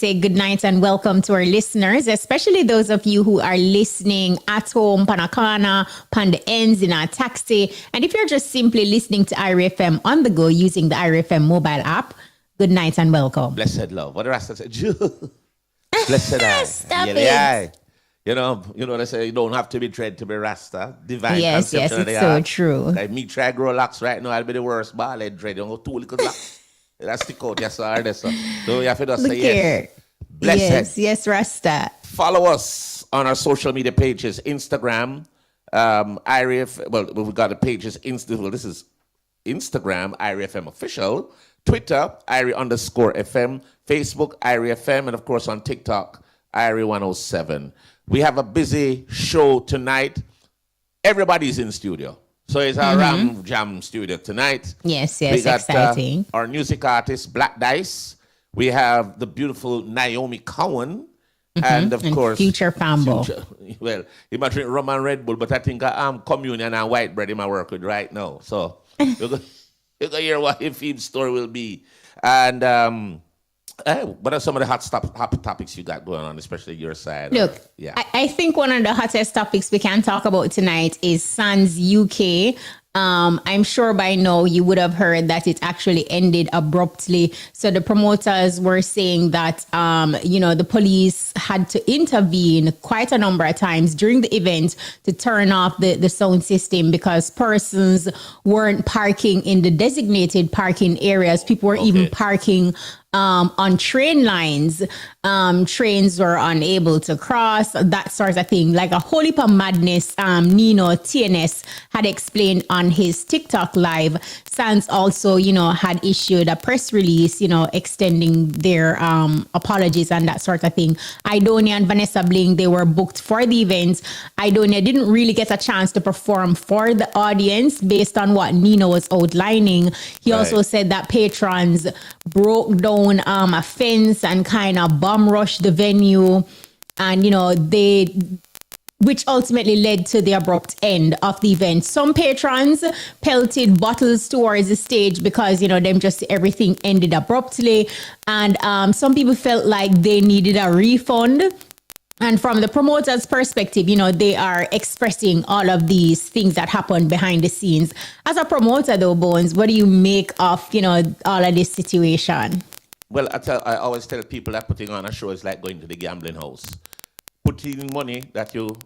say good night and welcome to our listeners, especially those of you who are listening at home, Panakana, Panda Ends, in a taxi. And if you're just simply listening to IRFM on the go using the IRFM mobile app, good night and welcome. Blessed love. What the Rasta said? Blessed eye. Stop Yeah, it. eye. You know, they say you don't have to be dread to be Rasta. Divine Yes, conception it's of the so heart. true. Like me try grow locks right now, I'll be the worst ball head dread. You go too little locks. That's the code, yes, sir. So you have to just Look say here. yes. Blessed. Yes, Rasta. Follow us on our social media pages, Instagram, IRF. Well, we've got the pages. This is Instagram, IRFM official. Twitter, IRI_FM. Facebook, IRFM. And of course on TikTok, IRI107. We have a busy show tonight. Everybody's in studio. So it's our Ram Jam studio tonight. Yes, We got exciting. our music artist, Black Dice. We have the beautiful Naomi Cohen. And of course, Future Fambo. Well, he might drink rum and Red Bull, but I think communion and white bread in my work with right now. So you're going to hear what his theme story will be. And what are some of the hot topics you got going on, especially your side? Look, I think one of the hottest topics we can talk about tonight is SNS UK. I'm sure by now you would have heard that it actually ended abruptly. So the promoters were saying that, the police had to intervene quite a number of times during the event to turn off the sound system because persons weren't parking in the designated parking areas. People were even parking on train lines. Trains were unable to cross, that sort of thing. Like a whole heap of madness. Nino TNS had explained on his TikTok live. SNS also, had issued a press release, extending their apologies and that sort of thing. Idonia and Vanessa Bling, they were booked for the event. Idonia didn't really get a chance to perform for the audience based on what Nino was outlining. He also said that patrons broke down a fence and kind of bomb rushed the venue, and which ultimately led to the abrupt end of the event. Some patrons pelted bottles towards the stage because everything ended abruptly, and some people felt like they needed a refund. And from the promoter's perspective, they are expressing all of these things that happened behind the scenes. As a promoter, though, Bones, what do you make of, all of this situation? Well, I always tell people that putting on a show is like going to the gambling house. Putting money that you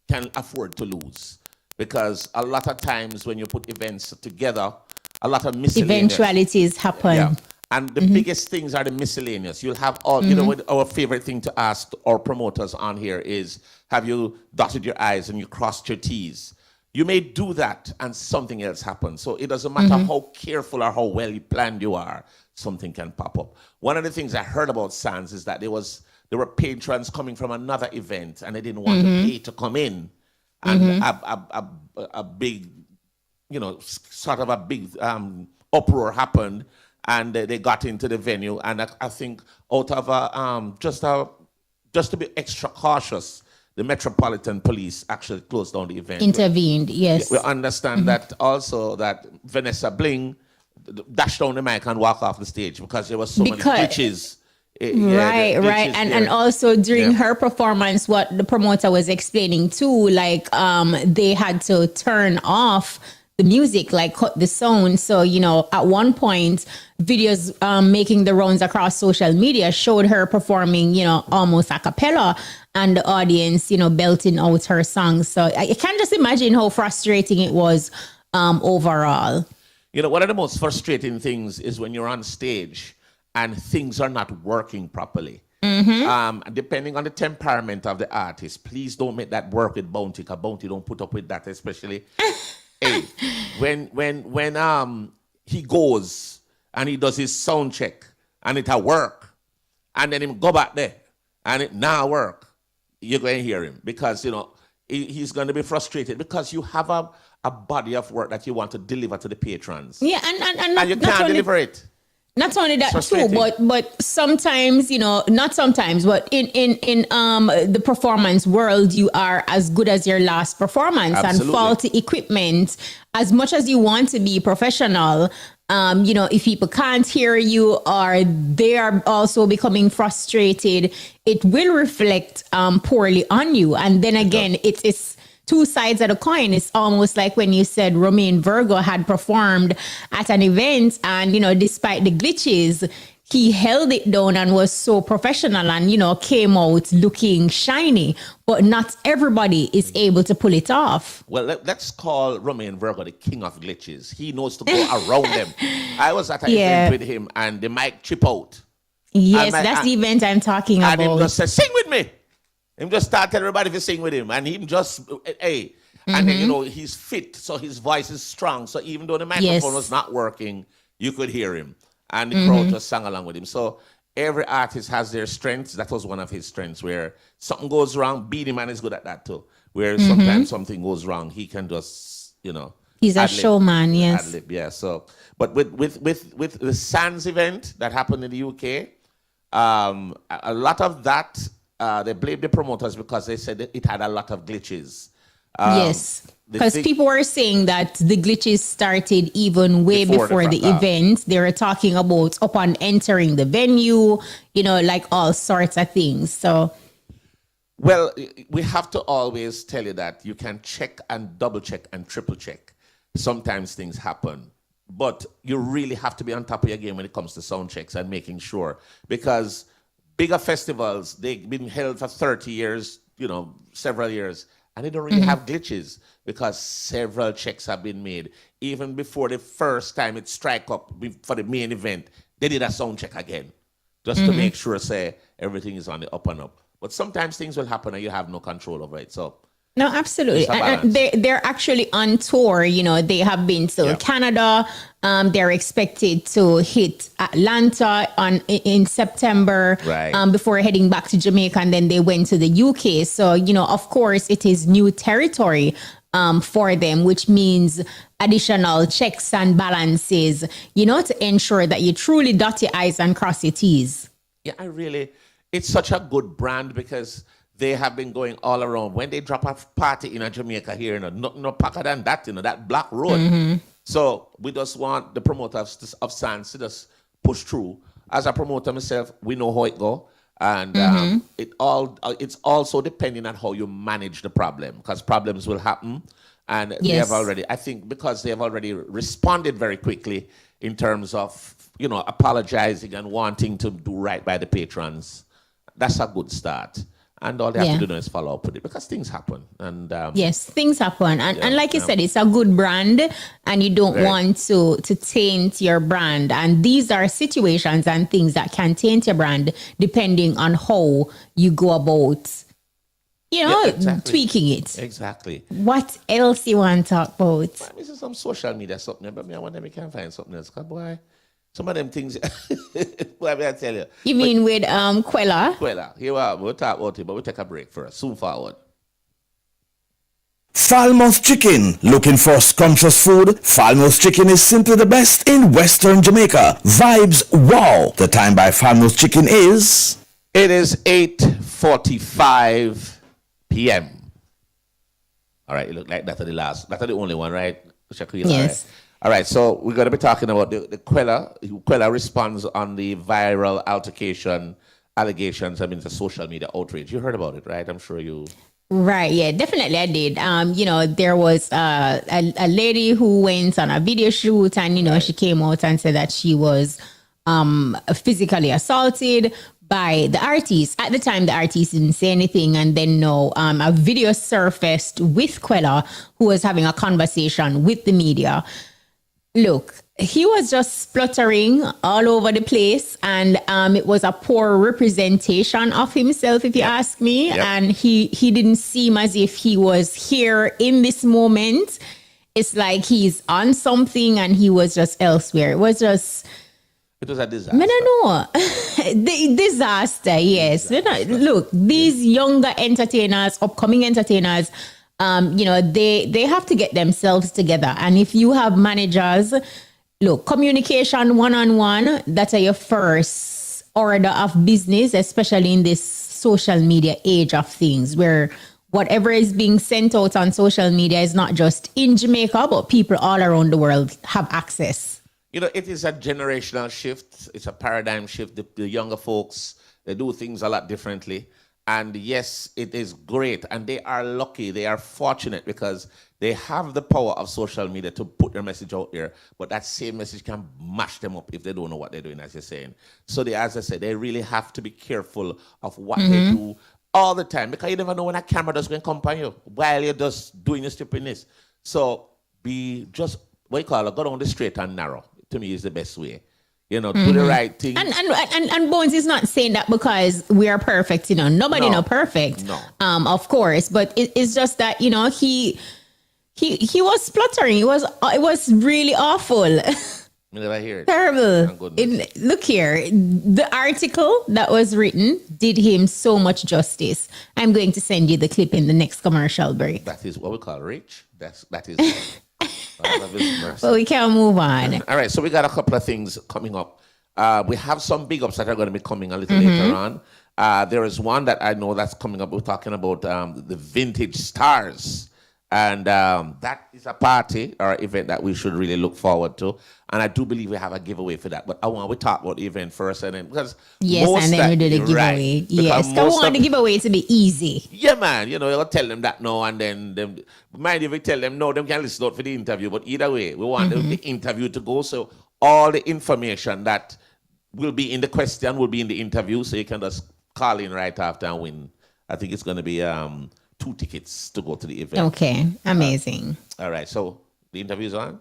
can afford to lose. Because a lot of times when you put events together, a lot of miscellaneous eventualities happen. Yeah. And the biggest things are the miscellaneous. You'll have all, what our favorite thing to ask our promoters on here is, have you dotted your I's and you crossed your T's? You may do that and something else happens. So it doesn't matter how careful or how well you planned you are, something can pop up. One of the things I heard about SNS is that there were patrons coming from another event and they didn't want to pay to come in. And a big, sort of a big uproar happened. And they got into the venue, and I think out of just to be extra cautious, the Metropolitan Police actually closed down the event. Intervened, yes. We understand that also that Vanessa Bling dashed down the mic and walked off the stage because there was so many glitches. Right. And also during her performance, what the promoter was explaining too, like they had to turn off the music, like cut the sound. So, at one point, videos making the rounds across social media showed her performing, almost a cappella, and the audience, belting out her songs. So I can just imagine how frustrating it was overall. One of the most frustrating things is when you're on stage and things are not working properly. Depending on the temperament of the artist, please don't make that work with Bounty, because Bounty don't put up with that, especially. Hey, when he goes and he does his sound check and it work, and then him go back there and it now work, you're going to hear him because he's going to be frustrated because you have a body of work that you want to deliver to the patrons. Yeah, and you can't deliver it. Not only that too, but sometimes, not sometimes, but in the performance world, you are as good as your last performance. Absolutely. And faulty equipment, as much as you want to be professional, If people can't hear you or they are also becoming frustrated, it will reflect poorly on you. And then again, it's two sides of the coin. It's almost like when you said Romain Virgo had performed at an event and, despite the glitches, he held it down and was so professional and, came out looking shiny. But not everybody is able to pull it off. Well, let's call Romain Virgo the king of glitches. He knows to go around them. I was at an event with him and the mic chip out. Yes, that's the event I'm talking about. And him just said, sing with me. Him just start telling everybody to sing with him. And him just, hey. And then, he's fit, so his voice is strong. So even though the microphone was not working, you could hear him. And the crowd just sang along with him. So every artist has their strengths. That was one of his strengths, where something goes wrong, Beanie Man is good at that too. Where sometimes something goes wrong, he can just, he's a showman, yes. Ad-lib, yeah. So, but with the Sands event that happened in the UK, a lot of that, they blamed the promoters because they said that it had a lot of glitches. Yes, because people were saying that the glitches started even way before the event. They were talking about upon entering the venue, like all sorts of things. So, well, we have to always tell you that you can check and double check and triple check. Sometimes things happen, but you really have to be on top of your game when it comes to sound checks and making sure, because bigger festivals, they've been held for 30 years, several years, and they don't really have glitches because several checks have been made. Even before the first time it strike up for the main event, they did a sound check again, just to make sure, say, everything is on the up and up. But sometimes things will happen and you have no control over it. So no, absolutely. And they're actually on tour. They have been to Canada. They're expected to hit Atlanta in September, before heading back to Jamaica. And then they went to the UK. So, of course, it is new territory for them, which means additional checks and balances, to ensure that you truly dot your I's and cross your T's. Yeah, it's such a good brand because they have been going all around. When they drop a party in Jamaica here, nothing no packer than that, that Black Road. So we just want the promoters of Sands to just push through. As a promoter myself, we know how it go. And it's also depending on how you manage the problem, because problems will happen. And they have already, I think, because they have already responded very quickly in terms of, apologizing and wanting to do right by the patrons. That's a good start. And all they have to do now is follow up with it, because things happen. And yes, things happen. And like you said, it's a good brand and you don't want to taint your brand. And these are situations and things that can taint your brand depending on how you go about, tweaking it. Exactly. What else you want to talk about? This is some social media something, but I wonder if we can find something else. Because boy, some of them things, what I tell you. You mean with Quella? Quella. Here we are. We'll talk about it, but we'll take a break first. Soon forward. Falmouth Chicken. Looking for scrumptious food? Falmouth Chicken is simply the best in Western Jamaica. Vibes wow. The time by Falmouth Chicken is... It is 8:45 p.m. All right, it looked like that's the only one, right? Yes. All right, so we're going to be talking about the Quella. Quella responds on the viral altercation allegations. The social media outrage. You heard about it, right? I'm sure you... Right, yeah, definitely I did. There was a lady who went on a video shoot and, she came out and said that she was physically assaulted by the artist. At the time, the artist didn't say anything. And then a video surfaced with Quella, who was having a conversation with the media. Look, he was just spluttering all over the place, and it was a poor representation of himself, if you ask me. And he didn't seem as if he was here in this moment. It's like he's on something and he was just elsewhere. It was a disaster. I don't know. Disaster, yes. Look, these younger entertainers, upcoming entertainers, they have to get themselves together. And if you have managers, look, communication one-on-one, that's your first order of business, especially in this social media age of things, where whatever is being sent out on social media is not just in Jamaica, but people all around the world have access. You know, it is a generational shift. It's a paradigm shift. The younger folks, they do things a lot differently. And yes, it is great. And they are lucky. They are fortunate because they have the power of social media to put their message out there. But that same message can mash them up if they don't know what they're doing, as you're saying. So they, as I said, they really have to be careful of what they do all the time. Because you never know when a camera does going to come upon you while you're just doing your stupidness. So be just, what you call it, go down the straight and narrow. To me is the best way. You know, do the right thing. And Bones is not saying that because we are perfect, you know. Nobody know perfect. No. Of course. But it's just that, you know, he was spluttering. It was really awful. I never hear it. Terrible. Look here. The article that was written did him so much justice. I'm going to send you the clip in the next commercial break. That is what we call rich. That is Well, we can move on. All right, so we got a couple of things coming up. We have some big ups that are going to be coming a little later on. There is one that I know that's coming up. We're talking about the Vintage Stars. And that is a party or event that we should really look forward to. And I do believe we have a giveaway for that. But I want to talk about the event first. And then, because yes, and then we do the giveaway. Right, yes, because we want the giveaway to be easy. Yeah, man. You know, you'll tell them that no, and then them, mind if we tell them no, them can listen out for the interview. But either way, we want the interview to go. So all the information that will be in the question will be in the interview. So you can just call in right after and win. I think it's going to be 2 tickets to go to the event. Okay, amazing. All right, so the interview's on.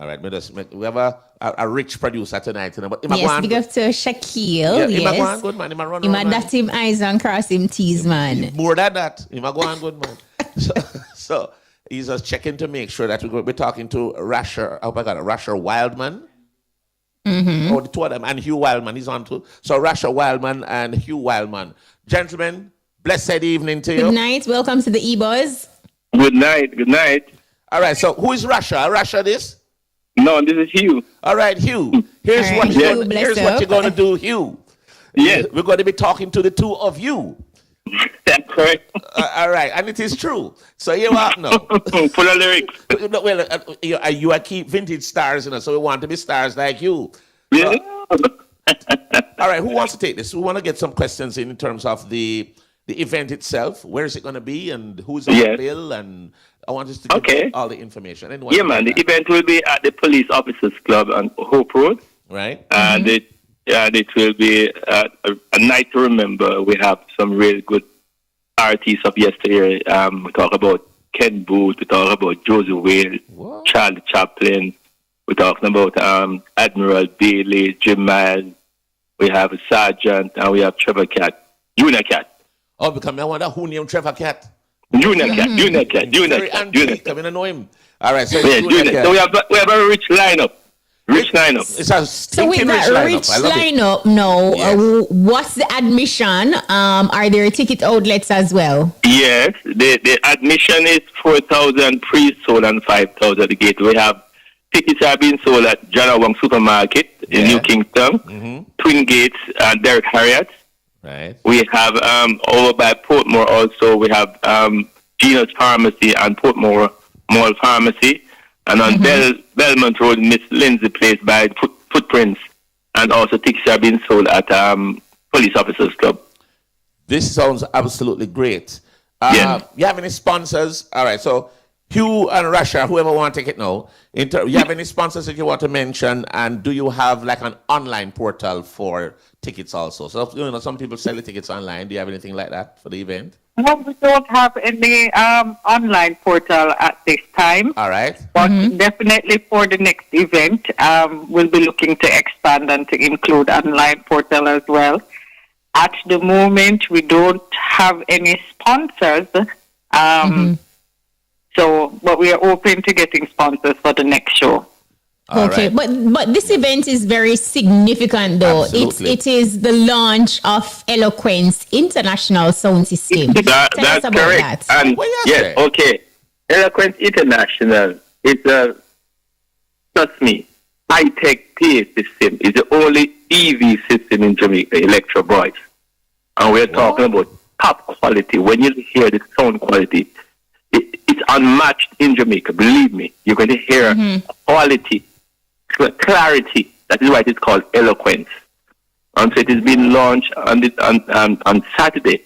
All right, we have a rich producer tonight. But yes, big up to Shaquille. Yeah, yes. Good man. He might dot him eyes and cross him T's, man. More than that, he might go on good man. so he's just checking to make sure that we're talking to Rasher. Oh my God, Rasher Wildman. Oh, the two of them, and Hugh Wildman. He's on too. So Rasher Wildman and Hugh Wildman, gentlemen. Blessed evening to you. Good night. Welcome to the EBUZZ. Good night. Good night. All right. So who is Rasha? Rasha this? No, this is Hugh. All right, Hugh. Here's what you're going to do, Hugh. Yes. We're going to be talking to the two of you. That's correct. All right. And it is true. So you are now. Full of lyrics. Well, you are key vintage stars, you know, so we want to be stars like you. Yeah. All right. Who wants to take this? We want to get some questions in terms of the event itself. Where is it going to be and who's on the bill? And I want us to give all the information. Anyone yeah, man. The event will be at the Police Officers Club on Hope Road. Right. And it will be a night to remember. We have some really good artists of yesterday. We talk about Ken Booth. We talk about Josie Wales, Charlie Chaplin. We're talking about Admiral Bailey, Jim Miles. We have a Sergeant, and we have Trevor Cat, Junior Cat. Oh, because I wonder who named Trevor Cat. Junior Cat. I mean, I know him. All right, so Junior Cat. So we have a rich lineup. It's a stinking rich lineup. No, yes. What's the admission? Are there ticket outlets as well? Yes, the admission is 4,000 pre-sold and 5,000 at the gate. We have tickets are being sold at John Wong Supermarket in New Kingston, Twin Gates, and Derek Harriet. Right. We have over by Portmore also. We have Gina's Pharmacy and Portmore Mall Pharmacy, and on Belmont Road, Miss Lindsay Place by Footprints, and also tickets are being sold at Police Officers Club. This sounds absolutely great. You have any sponsors? All right, so Hugh and Rasha, whoever want to take it now, you have any sponsors that you want to mention, and do you have like an online portal for tickets also? So, you know, some people sell the tickets online. Do you have anything like that for the event? No, we don't have any online portal at this time. All right. But definitely for the next event, we'll be looking to expand and to include online portal as well. At the moment, we don't have any sponsors. So, but we are open to getting sponsors for the next show. Okay, but this event is very significant, though. Absolutely. It is the launch of Eloquence International Sound System. Tell us about correct. that. And yes, okay. Eloquence International is trust me, high-tech PA system. Is the only EV system in Jamaica, electro voice. And we're talking about top quality. When you hear the sound quality, it's unmatched in Jamaica. Believe me, you're going to hear quality. clarity. That is why it is called eloquence. And so it is being launched on Saturday,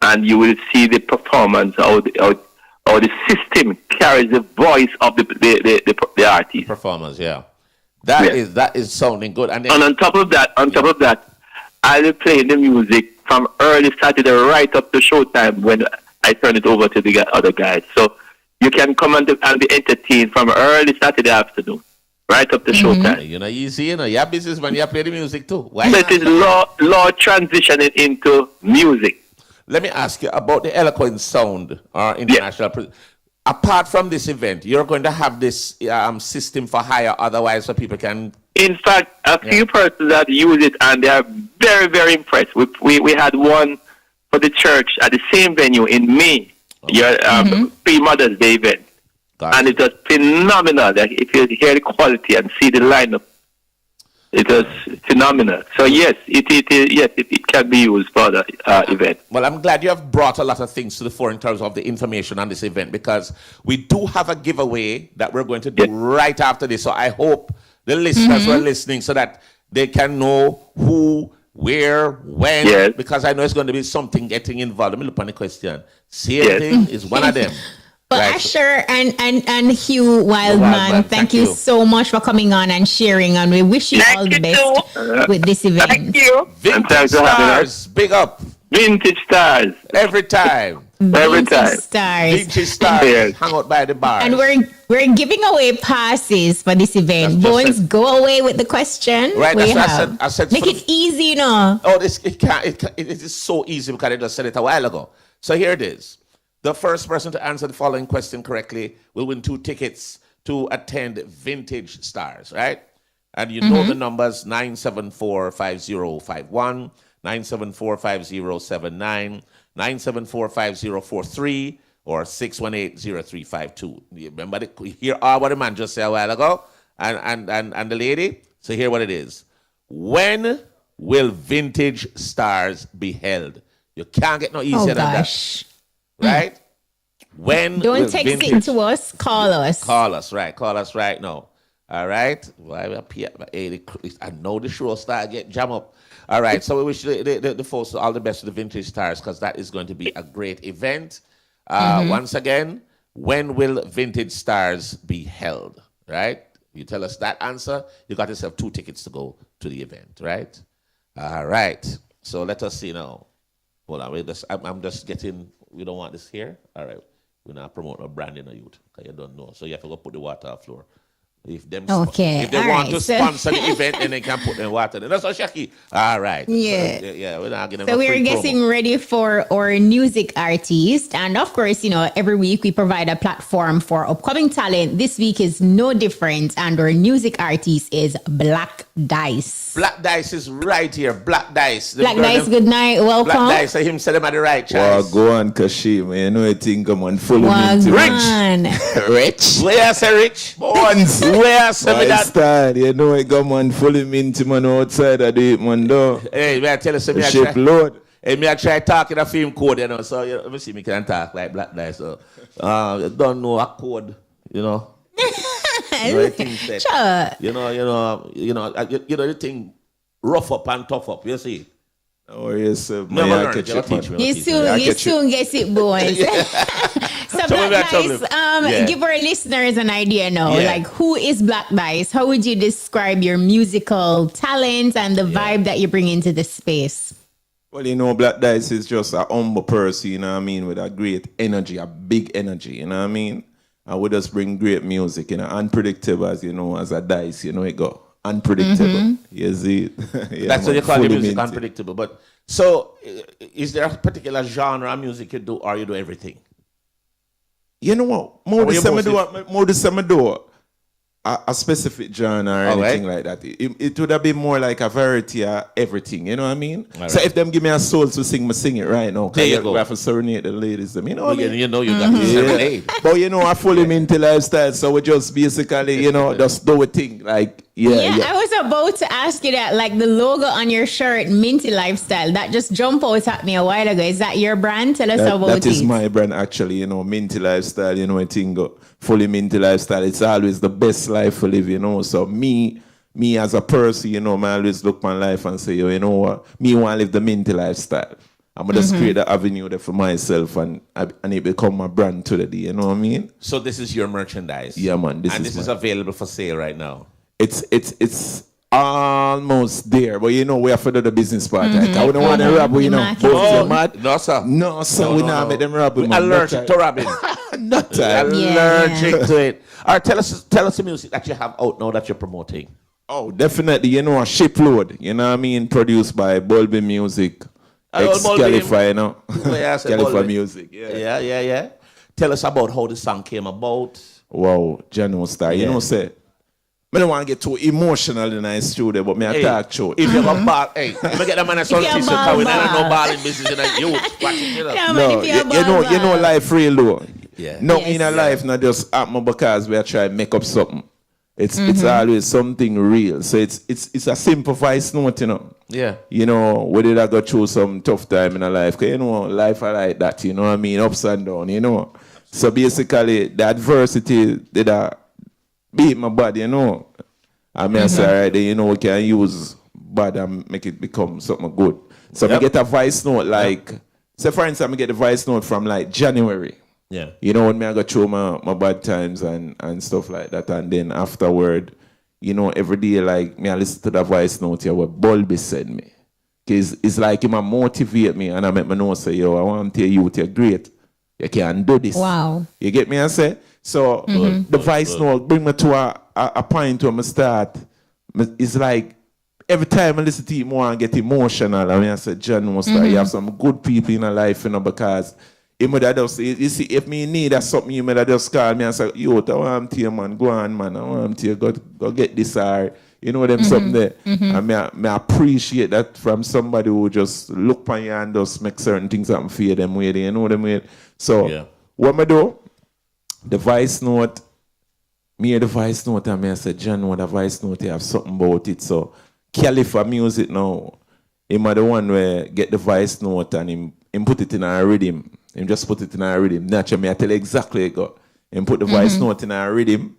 and you will see the performance, how the system carries the voice of the artist. Performance, yeah. That is sounding good. And on top of that, I'll be playing the music from early Saturday right up to showtime when I turn it over to the other guys. So you can come and be entertained from early Saturday afternoon right up to showtime. You know, easy, you're business when you play the music too. Why so it is law transitioning into music. Let me ask you about the eloquent sound or international. Apart from this event, you're going to have this system for hire, otherwise, so people can. In fact, a few persons have used it, and they are very, very impressed. We had one for the church at the same venue in May, pre-Mother's Day event, and it was phenomenal. Like, if you hear the quality and see the lineup, it was phenomenal. So yes, it can be used for the event. Well, I'm glad you have brought a lot of things to the fore in terms of the information on this event, because we do have a giveaway that we're going to do right after this. So I hope the listeners were listening so that they can know who, where, when, because I know it's going to be something getting involved. Let me look on the question. Same thing is one of them. But right. Asher and Hugh Wildman, thank you so much for coming on and sharing, and we wish you all the best with this event. Thank you. Vintage Stars, big up. Vintage Stars. Every time. Vintage Stars. Vintage Stars. Hang out by the bar. And we're giving away passes for this event. Bones, go away with the question. Right, that's what I said. Make it easy, you know. Oh, it is so easy because I just said it a while ago. So here it is. The first person to answer the following question correctly will win 2 tickets to attend Vintage Stars, right? And you know the numbers: 974-5051, 974-5079, 974-5043, or 618-0352. You remember, here are what the man just said a while ago, and the lady. So here what it is. When will Vintage Stars be held? You can't get no easier than that. Right? When don't text it to us, call us. Call us right now. All right? Well, I know the show start get jam up. All right, so we wish the folks all the best to the Vintage Stars, because that is going to be a great event. Once again, when will Vintage Stars be held? Right? You tell us that answer, you got yourself 2 tickets to go to the event, right? All right. So let us see now. Hold on, I'm just getting. We don't want this here. All right. We're not promoting a brand in a youth, because you don't know. So you have to go put the water on the floor. If they want to sponsor the event, then they can put the water. That's what Shaki. All right. Yeah. We're not gonna. So we're getting ready for our music artist, and of course, every week we provide a platform for upcoming talent. This week is no different, and our music artist is Black Dice. Black Dice is right here. Black Dice. Black Dice, good night. Welcome. Black Dice, him said them at the right choice. Well, go on, Kashim. You know, I think I'm on full Rich. Rich. Where I say rich? Bonds. Where I say me that? Style. You know, I got man fully minty man outside of the man door. Hey, may I tell you something? Ship load. Hey, me I try talking a film code, so let me see me can talk like Black Dice. So, you don't know a code, Sure. The thing rough up and tough up, you see. Oh yes, You soon get it, boys. So Black Dice, give our listeners an idea now. Like, who is Black Dice? How would you describe your musical talent and the vibe that you bring into the space? Well, Black Dice is just a humble person, with a great energy, a big energy, you know what I mean? I would just bring great music, unpredictable as a dice, it go. Unpredictable. You see it? That's what you call your music, unpredictable. But so, is there a particular genre of music you do, or you do everything? You know what? More the summer do a specific genre or anything like that. It would have been more like a variety of everything, you know what I mean? All so if them give me a soul to sing it right now. There you go. I have to serenade the ladies. You know what I mean? You got to serenade. But I fully Minty Lifestyle, so we just basically, just do a thing. Like, I was about to ask you that, like the logo on your shirt, Minty Lifestyle, that just jumped out at me a while ago. Is that your brand? Tell us about it. That is my brand, actually, Minty Lifestyle, I think fully Minty Lifestyle. It's always the best life to live, you know. So me as a person, you know, I always look my life and say, yo, you know what? Me want to live the Minty Lifestyle. I'm going to just create the avenue there for myself and it become my brand to the day, you know what I mean? So this is your merchandise? Yeah, man. This is available for sale right now? It's almost there, but you know, we have to do the business part. Right? I wouldn't want to rob, you know. Oh, mad? No, sir. No, sir. We not make them rob. We're allergic to robbing. Not time. Allergic to it. All right, tell us the music that you have out now that you're promoting. Oh, definitely. You know, a shipload. You know what I mean? Produced by Bulby Music. Ex-Califa, you know. Califa Music. Yeah. Tell us about how the song came about. Wow, Jano Star. You know, say, I don't want to get too emotional in the studio, but me talk short. If you have a ball, hey, let me get a man a son tissue coming. I don't know balling business in a youth. Watch it, you know. Yeah, No, you know life real low. Yeah. No, in a life not just happen because we are trying to make up something. It's always something real. So it's a simple voice note, you know. Yeah. You know, we did I go through some tough time in our life. Cause you know, life are like that, you know what I mean? Ups and down, you know. So basically the adversity did beat my body, you know. I mean, I say, all right, then, you know, we can use bad and make it become something good. So we get a voice note like, say for instance, I get the voice note from like January. Yeah. You know, when I go through my bad times and stuff like that. And then afterward, you know, every day, like, me I listen to the voice note here what Bulby said me. Because it's like him motivate me and I make me know, say, yo, I want to tell you, you're great. You can do this. Wow. You get me? I say? So the voice note bring me to a point where I start. It's like every time I listen to it more and get emotional. I mean, I said, John, you have some good people in your life, you know, because you see, if me need something, you may just call me and say, yo, I want to you, man, go on, man. I want to you, go get this, or you know them something there. And me appreciate that from somebody who just look on you and just make certain things happen for you, them way, you know them way. So what I do, the voice note, me the voice note, and I said, John, what the voice note, you have something about it. So Califa Music now, him the one where get the voice note and him put it in a rhythm. Him just put it in a rhythm. Naturally, I tell you exactly it go. Him put the voice note in a rhythm,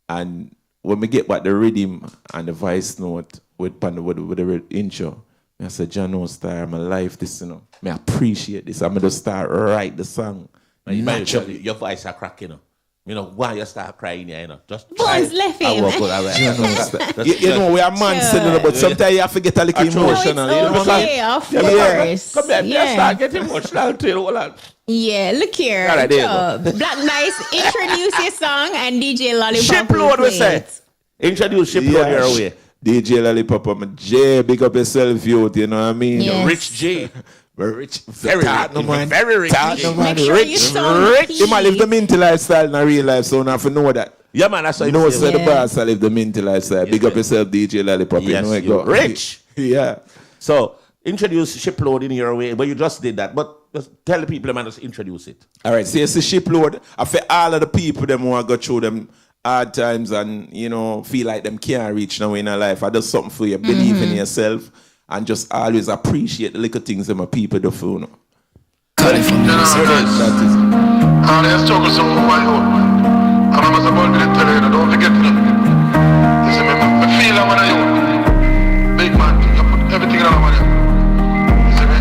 and when we get back the rhythm and the voice note with the intro, I said, John O'Star, my life, this, you know. I appreciate this. I'm going to start write the song. Naturally. Your voice are cracking, you know. You know, why you start crying, you know? Just Bones left him. You know, we are man still, but sometimes you have to get a little emotional. No, it's okay, of course. Come here, start getting emotional too. Yeah, look here. All right, there you go. Black Nice, introduce your song and DJ Lollipop. Shipload, we say. Introduce Shipload your way. DJ Lollipop, I'm a J, big up yourself, youth, you know what I mean? Yes. Rich J. Very rich. Very rich. Very rich. Make sure you sound rich. You might live the Minty Lifestyle in a real life, so now have to know that. Yeah, man, that's how you know. The boss, I live the Minty Lifestyle. Big up yourself, DJ Lollipop. Yes, you know it go. Rich. Yeah. So, introduce Shipload in your way, but you just did that. But just tell the people, man, just introduce it. All right, so it's the Shipload. I feel all of the people them who go through them hard times and, you know, feel like them can't reach now in their life. I do something for you. Believe in yourself and just always appreciate the little things that my people do for you. Know. California. That is it. And I struggle so my own. And I must have been telling you, don't forget them. You see, I feel like when I own. Big man, I put everything on my head. You see me?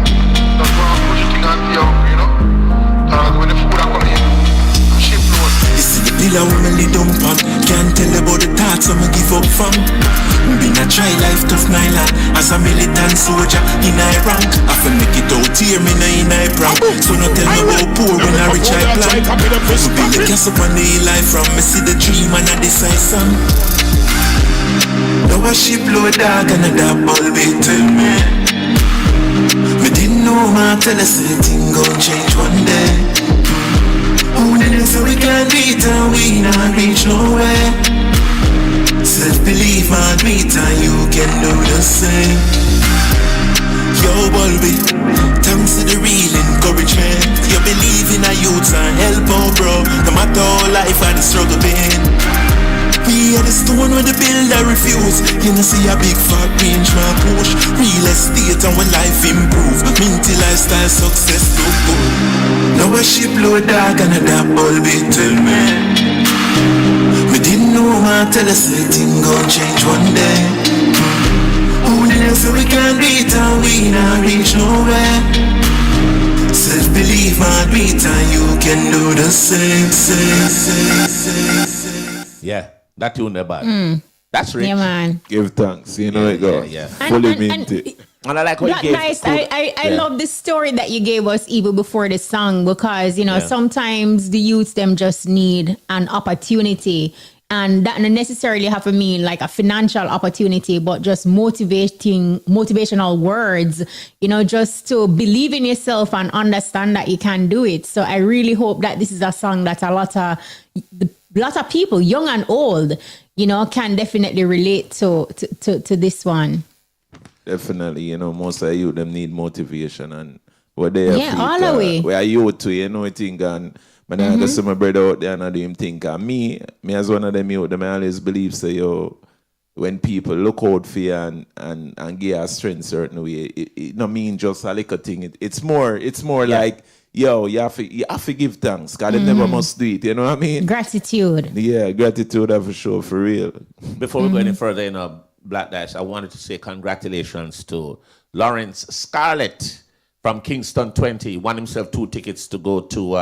That's why I'm pushing things on you, you know? And when the food are coming in, Shipload. You see the pillar when me lay down pan. Can't tell about the thoughts I'm give up from. Been a try life tough nylon. As a militant soldier in Iraq, I feel make it out here, me in Iraq. So no tell me about poor when I reach I plan. Build the castle on the life from me see the dream and I decide some. Now a Shipload dog and a dog Bulby tell me. Me didn't know man tell us the thing gon' change one day. Who did it so we can't beat and we not reach nowhere. Self-belief man meet and you can do the same. Yo Bulby, thanks to the real encouragement. You believe in a youth and help out bro. No matter how life and the struggle been. We are the stone when the builder refuse. You know see a big fat range man push. Real estate and when life improve. Minty Lifestyle success look good. Now a Shipload dog and a dog Bulby tell me. Me didn't know my tell us everything gon' change one day. Who did I say we can't beat and we not reach nowhere? Self-belief might beat and you can do the same. Yeah, that tune there, bad. That's rich. Yeah, man. Give thanks. You know it go. Yeah. Fully minty. And I like what Black you gave. Dice, I love the story that you gave us even before the song, because sometimes the youths them just need an opportunity, and that not necessarily have to mean like a financial opportunity, but just motivational words, just to believe in yourself and understand that you can do it. So I really hope that this is a song that a lot of people, young and old, can definitely relate to this one. Definitely, most of you them need motivation, and what they all the way. We are youth too, I think, and when I see my brother out there and I do him think, and me as one of them youth, them I always believe say when people look out for you and give us strength certain way, it not mean just a little thing. It's more like, you have to give thanks, because they never must do it, you know what I mean? Gratitude. Yeah, gratitude for sure, for real. Before we go any further Black Dash, I wanted to say congratulations to Lawrence Scarlett from Kingston 20. Won himself 2 tickets to go to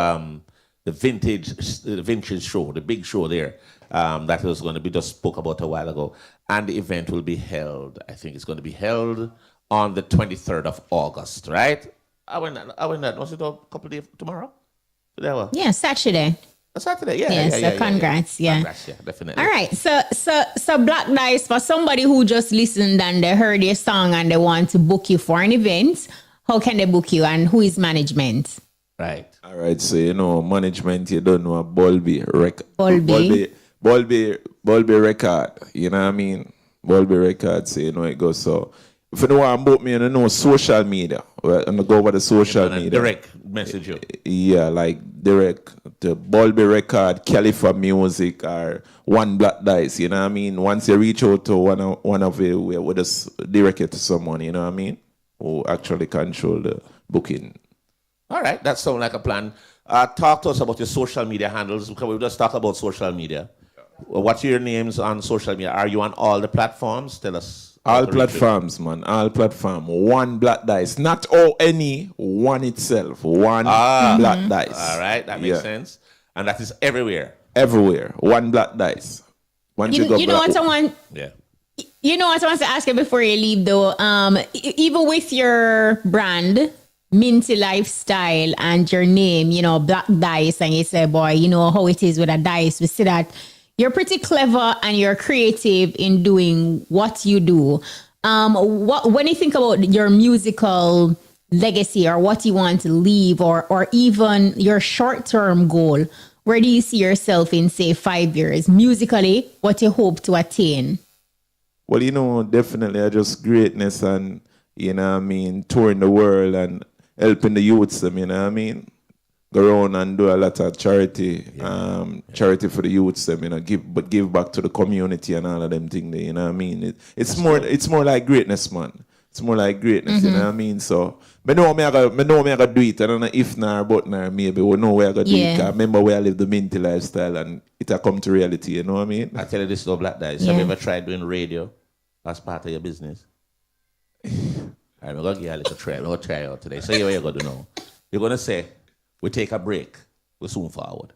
the vintage show, the big show there. That was going to be just spoke about a while ago. And the event will be held, I think it's going to be held on the 23rd of August, right? I went that. Was it a couple of days tomorrow? Yeah, Saturday. Saturday, Congrats, Congrats, definitely. All right, so Black Dice, for somebody who just listened and they heard your song and they want to book you for an event, how can they book you, and who is management? Right. All right, so management, you don't know, Bulby Record. Bulby Record, you know what I mean? Bulby Record, so it goes. So if you know what about me, you know social media. I'm gonna go over the social media. Direct message you. Yeah, like direct the Bulby Record, Califa Music, or One Black Dice. You know what I mean? Once you reach out to one of it, we'll just direct it to someone. You know what I mean? Who actually control the booking. All right, that sounds like a plan. Talk to us about your social media handles, because we just talk about social media. What's your names on social media? Are you on all the platforms? Tell us. All platforms, man. All platform. One Black Dice. Not any, one itself. One Black Dice. All right, that makes sense. And that is everywhere. Everywhere. One Black Dice. Once You know what I want? Yeah. You know what I want to ask you before you leave, though? Even with your brand, Minty Lifestyle, and your name, Black Dice, and you say, boy, you know how it is with a dice. We see that you're pretty clever and you're creative in doing what you do. When you think about your musical legacy or what you want to leave, or even your short-term goal, where do you see yourself in, say, 5 years? Musically, what you hope to attain? Well, definitely just greatness and, touring the world and helping the youths, you know what I mean? Go around and do a lot of charity, charity for the youths, give back to the community and all of them things. You know what I mean? It's more like greatness, man. It's more like greatness. You know what I mean? So, I know me I gotta do it. I don't know if nor but nor maybe we know where I gotta do it. 'Cause I remember where I live the Minty lifestyle, and it will come to reality. You know what I mean? I tell you this, though, Black Dice. Have you ever tried doing radio as part of your business? I'm gonna give you a little try. I'm gonna try out today. So what you're gonna do now? You're gonna say, we take a break. We're soon forward.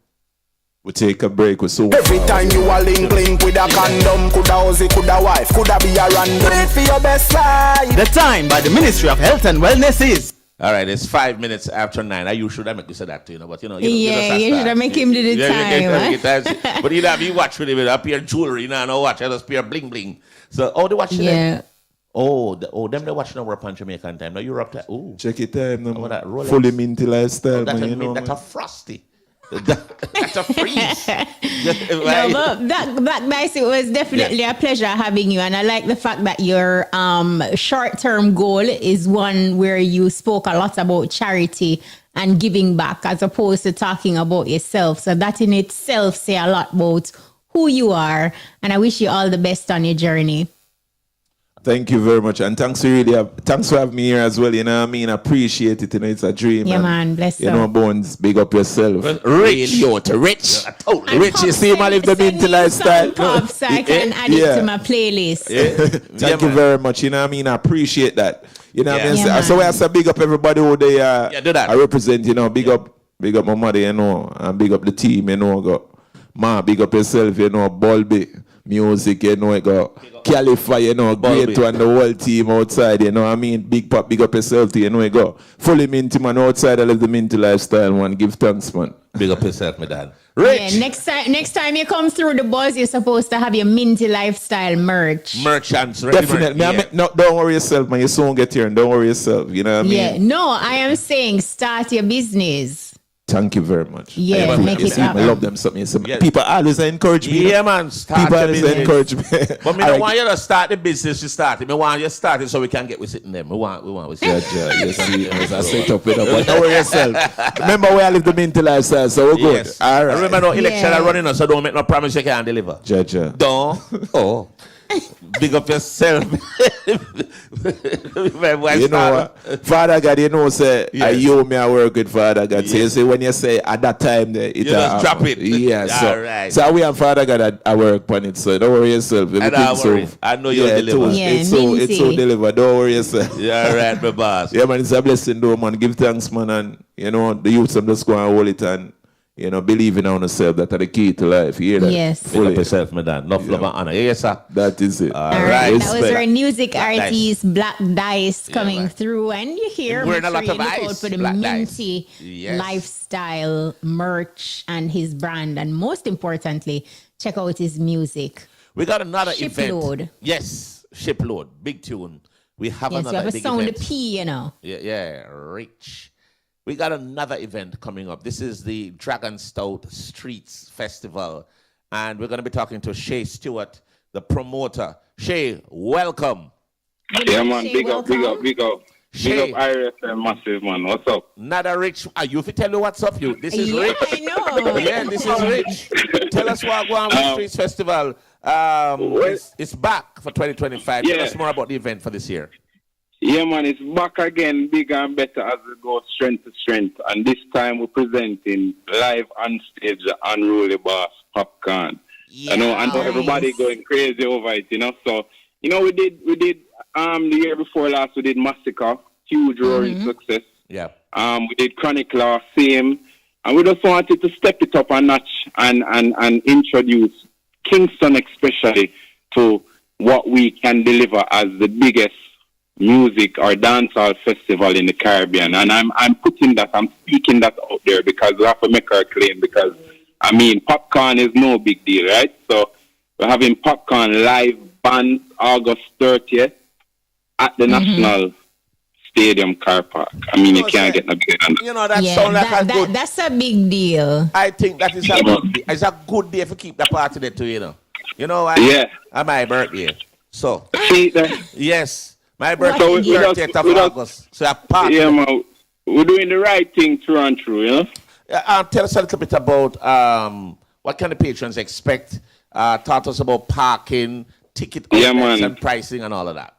We take a break. We're soon Every forward. time you are link with a condom, coulda Uzi, coulda wife, coulda be a random. Wait for your best life. The time by the Ministry of Health and Wellness is. All right, it's 5 minutes after 9. You should have make you say that too, but You should have make him do the time. But you watch with him, appear jewelry, no watch, I just appear bling bling. So, they watch today. Yeah. Them they watching over on Jamaican time. Now you're up to check it time. No, that Rolex. Fully Minty lifestyle. That's a frosty. That's a freeze. But Black Dice, it was definitely a pleasure having you, and I like the fact that your short-term goal is one where you spoke a lot about charity and giving back, as opposed to talking about yourself. So that in itself say a lot about who you are, and I wish you all the best on your journey. Thank you very much, and thanks for having me here as well. You know what I mean? I appreciate it. You know, it's a dream. Yeah, man. Bless you. You know, Bones, big up yourself. Rich. Rich. Totally. Rich, you see, man, live the Minty Lifestyle. Pop, so I can add it to my playlist. Thank you very much. You know what I mean? I appreciate that. You know what I mean? Yeah, So I say big up everybody who they do that. I represent, you know, big up my mother, you know, and big up the team, you know, big up yourself, you know, Bulby, music, you know, Califa, you know, great to and the whole team outside, you know what I mean? Big pop, big up yourself, you know, fully Minty, man, outside, I live the Minty Lifestyle, man. Give thanks, man. Big up yourself, my dad. Rich. Yeah, next time you come through the buzz, you're supposed to have your Minty Lifestyle merch. Merchants, ready. Definitely. No, don't worry yourself, man. You soon get here and don't worry yourself. You know what I mean? Yeah. No, I am saying start your business. Thank you very much. Yeah, make it happen. I love them something. People always encourage me. Yeah, man. People always encourage me. But me don't want you to start the business you started. Me want you to start it so we can get with sitting there. We want with sitting. You see, I set up with them. But don't worry yourself. Remember where I live the Minty Lifestyle, so we're good. Yes. All right. Remember no election are running us, so don't make no promise you can't deliver. Don't. Oh. Big up yourself. You know what? Father God, you know, say, you me I work with Father God. So you see, when you say at that time, you just drop it. Yeah, all right. So we and Father God I work on it, so don't worry yourself. I know you'll deliver. It's so delivered. Don't worry yourself. Yeah, all right, my boss. Yeah, man, it's a blessing, though, man. Give thanks, man, and you know the youth them just go and hold it and. You know, believing on yourself, that are the key to life. You hear that? Yes. Big up yourself, my dad. Love and honor. Yes, sir. That is it. All right. That was our music artist, Black Dice, coming through. And you hear, we're in a lot of look ice. out for the Black Minty Lifestyle merch and his brand. And most importantly, check out his music. We got another Shipload. event. Yes, Shipload. Big tune. We have another we have a big sound event. the P, you know. Yeah, rich. We got another event coming up. This is the Dragon Stout Streets Festival. And we're going to be talking to Shay Stewart, the promoter. Shay, welcome. Yeah, man. Big up. Big up IRFM massive, man. What's up? Nada Rich. You if you tell me what's up, you. This is Rich. I know. Yeah, this is Rich. Tell us what going on with Streets Festival. It's back for 2025. Tell us more about the event for this year. Yeah, man, it's back again, bigger and better as we go strength to strength. And this time we're presenting live on stage the unruly boss, Popcorn. Yes. I know everybody going crazy over it, you know. So, you know, we did the year before last, we did Massacre, huge roaring success. Yeah. We did Chronic Law, same. And we just wanted to step it up a notch and introduce Kingston especially to what we can deliver as the biggest music or dancehall festival in the Caribbean, and I'm speaking that out there because we have to make our claim, because I mean Popcorn is no big deal, right? So we're having Popcorn live band August 30th at the National Stadium car park. I mean, you can't get no bigger than that. You know, that sounds like a good. That's a big deal. I think that is it's a good day to keep the party there too. You know, on my birthday. So see that? Yes. My birthday is 30th of August. So man, we're doing the right thing through and through, you know? Tell us a little bit about what kind of patrons expect. Talk to us about parking, ticket outlets and pricing and all of that.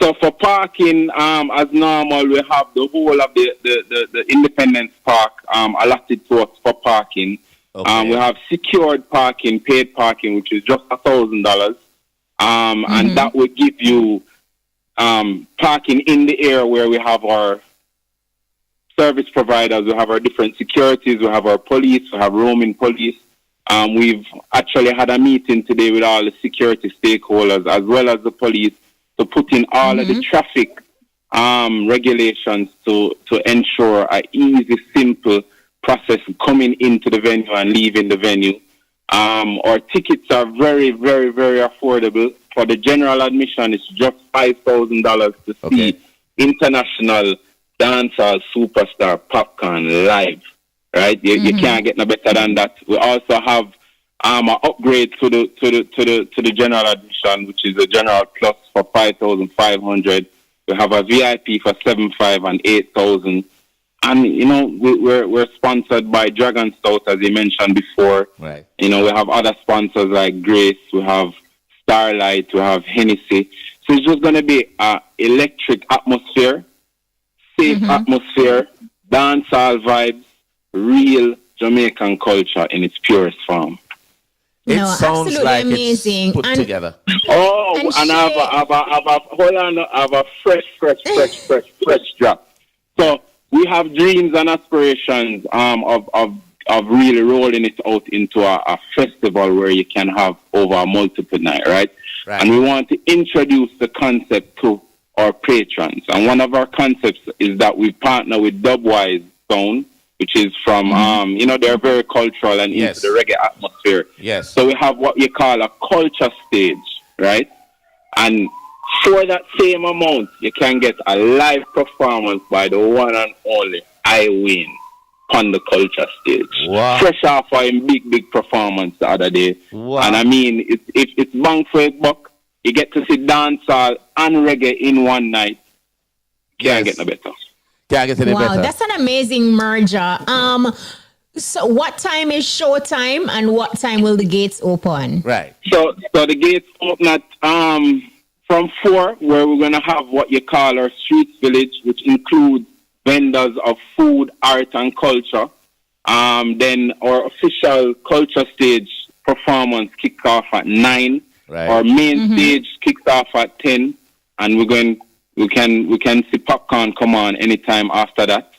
So for parking, as normal, we have the whole of the Independence Park allotted to us for parking. Okay. We have secured parking, paid parking, which is just $1,000. And that will give you parking in the area where we have our service providers, we have our different securities, we have our police, we have roaming police. We've actually had a meeting today with all the security stakeholders as well as the police to put in all of the traffic regulations to ensure an easy, simple process coming into the venue and leaving the venue. Our tickets are very, very, very affordable. For the general admission, it's just $5,000 to see international dancehall superstar Popcorn live. Right? You can't get no better than that. We also have an upgrade to the general admission, which is a general plus for $5,500. We have a VIP for $7,500 and $8,000. And, you know, we're sponsored by Dragon Stout, as you mentioned before. Right. You know, we have other sponsors like Grace, we have Starlight, we have Hennessy. So it's just going to be an electric atmosphere, safe atmosphere, dancehall vibes, real Jamaican culture in its purest form. It sounds like amazing. It's put together. Oh, and I have a fresh drop. So we have dreams and aspirations of really rolling it out into a festival where you can have over a multiple night, right? And we want to introduce the concept to our patrons. And one of our concepts is that we partner with Dubwise Sound, which is from, they're very cultural and into the reggae atmosphere. Yes. So we have what you call a culture stage, right? And for that same amount, you can get a live performance by the one and only I Win on the culture stage. Wow. Fresh off a big performance the other day. Wow. And I mean, it's bang for a buck. You get to see dancehall and reggae in one night. Can't get no better. Can't get any better. Wow, that's an amazing merger. So what time is showtime and what time will the gates open? Right. So the gates open at from 4, where we're gonna have what you call our street village, which includes vendors of food, art, and culture. Then our official culture stage performance kicks off at 9. Right. Our main stage kicks off at 10, and we can see popcorn come on anytime after that.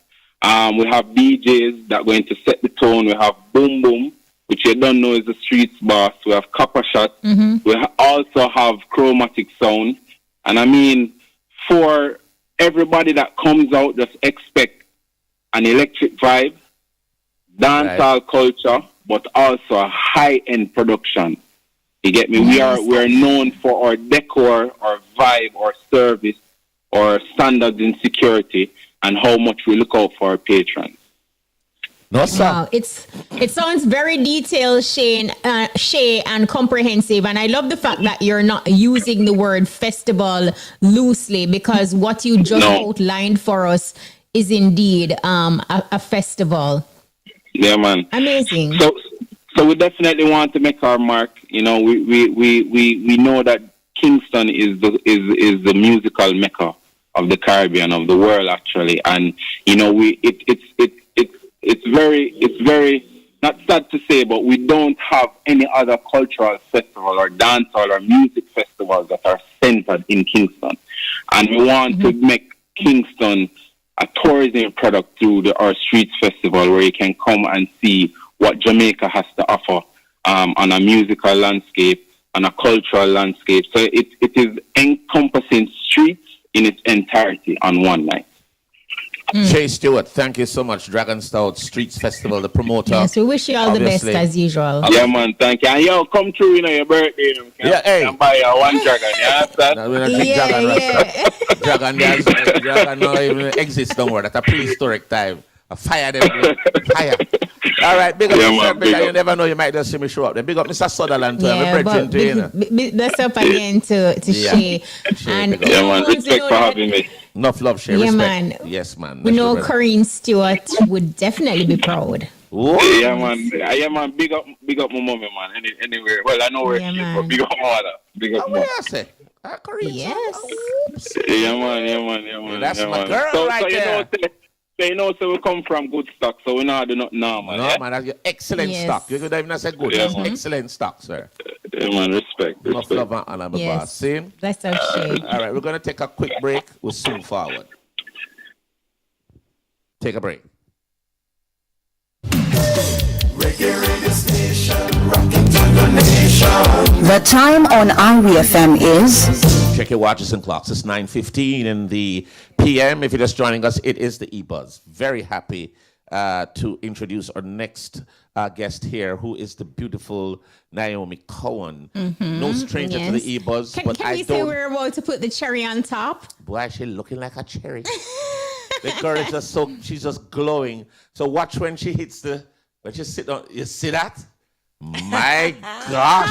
We have DJs that are going to set the tone. We have Boom Boom, which you don't know is the streets boss. We have Copper Shot. We also have Chromatic Sound. And I mean, for everybody that comes out, just expect an electric vibe, dancehall culture, but also a high-end production. You get me? We're known for our decor, our vibe, our service, our standards in security, and how much we look out for our patrons. No, sir. Wow, it sounds very detailed, Shay, and comprehensive. And I love the fact that you're not using the word festival loosely, because what you just outlined for us is indeed a festival. Yeah, man. Amazing. So we definitely want to make our mark. You know, we know that Kingston is the musical mecca of the Caribbean, of the world, actually, and you know, it's very not sad to say, but we don't have any other cultural festival or dance or music festivals that are centered in Kingston, and we want to make Kingston a tourism product through our Streets Festival, where you can come and see what Jamaica has to offer on a musical landscape, on a cultural landscape. So it is encompassing streets in its entirety on one night. Shay Stewart, thank you so much. Dragon Stout Streets Festival, the promoter. Yes, we wish you all the best as usual. Yeah, man, thank you. And yo, come through, your birthday. Can buy one dragon, you understand? No, we're not dragon. Dragon no even exists no more. That's a prehistoric time. A fire them. Fire. All right, big up yourself, because you never know, you might just see me show up. Then big up Mr. Sutherland too. That's up again to Shay. And yeah, man, respect for having me. Enough love, Shay. Yeah, respect. man. Yes, man. We know Corinne Stewart would definitely be proud. Whoa. Yeah, man. Big up my mommy, man. Anywhere. Well, I know where she is, but big up my mother. Big up my mother. What did I say? Corinne. Yes. Yeah, man. That's my girl right there. So we come from good stock, so we know do not know, man. No, man, that's your excellent stock. You could even say good. That's excellent stock, sir. Yeah, man, respect. Enough love and honor, my boss. See? That's our shame. All right, we're going to take a quick break. We'll soon forward. Take a break. The time on RWFM is... Check your watches and clocks. It's 9:15 in the p.m. If you're just joining us, it is the EBUZZ. Very happy to introduce our next guest here, who is the beautiful Naomi Cohen. No stranger to the EBUZZ. Can we say we're about to put the cherry on top? Boy, she's looking like a cherry. The girl is just she's just glowing. So watch when she hits when she sit on, you see that? My gosh.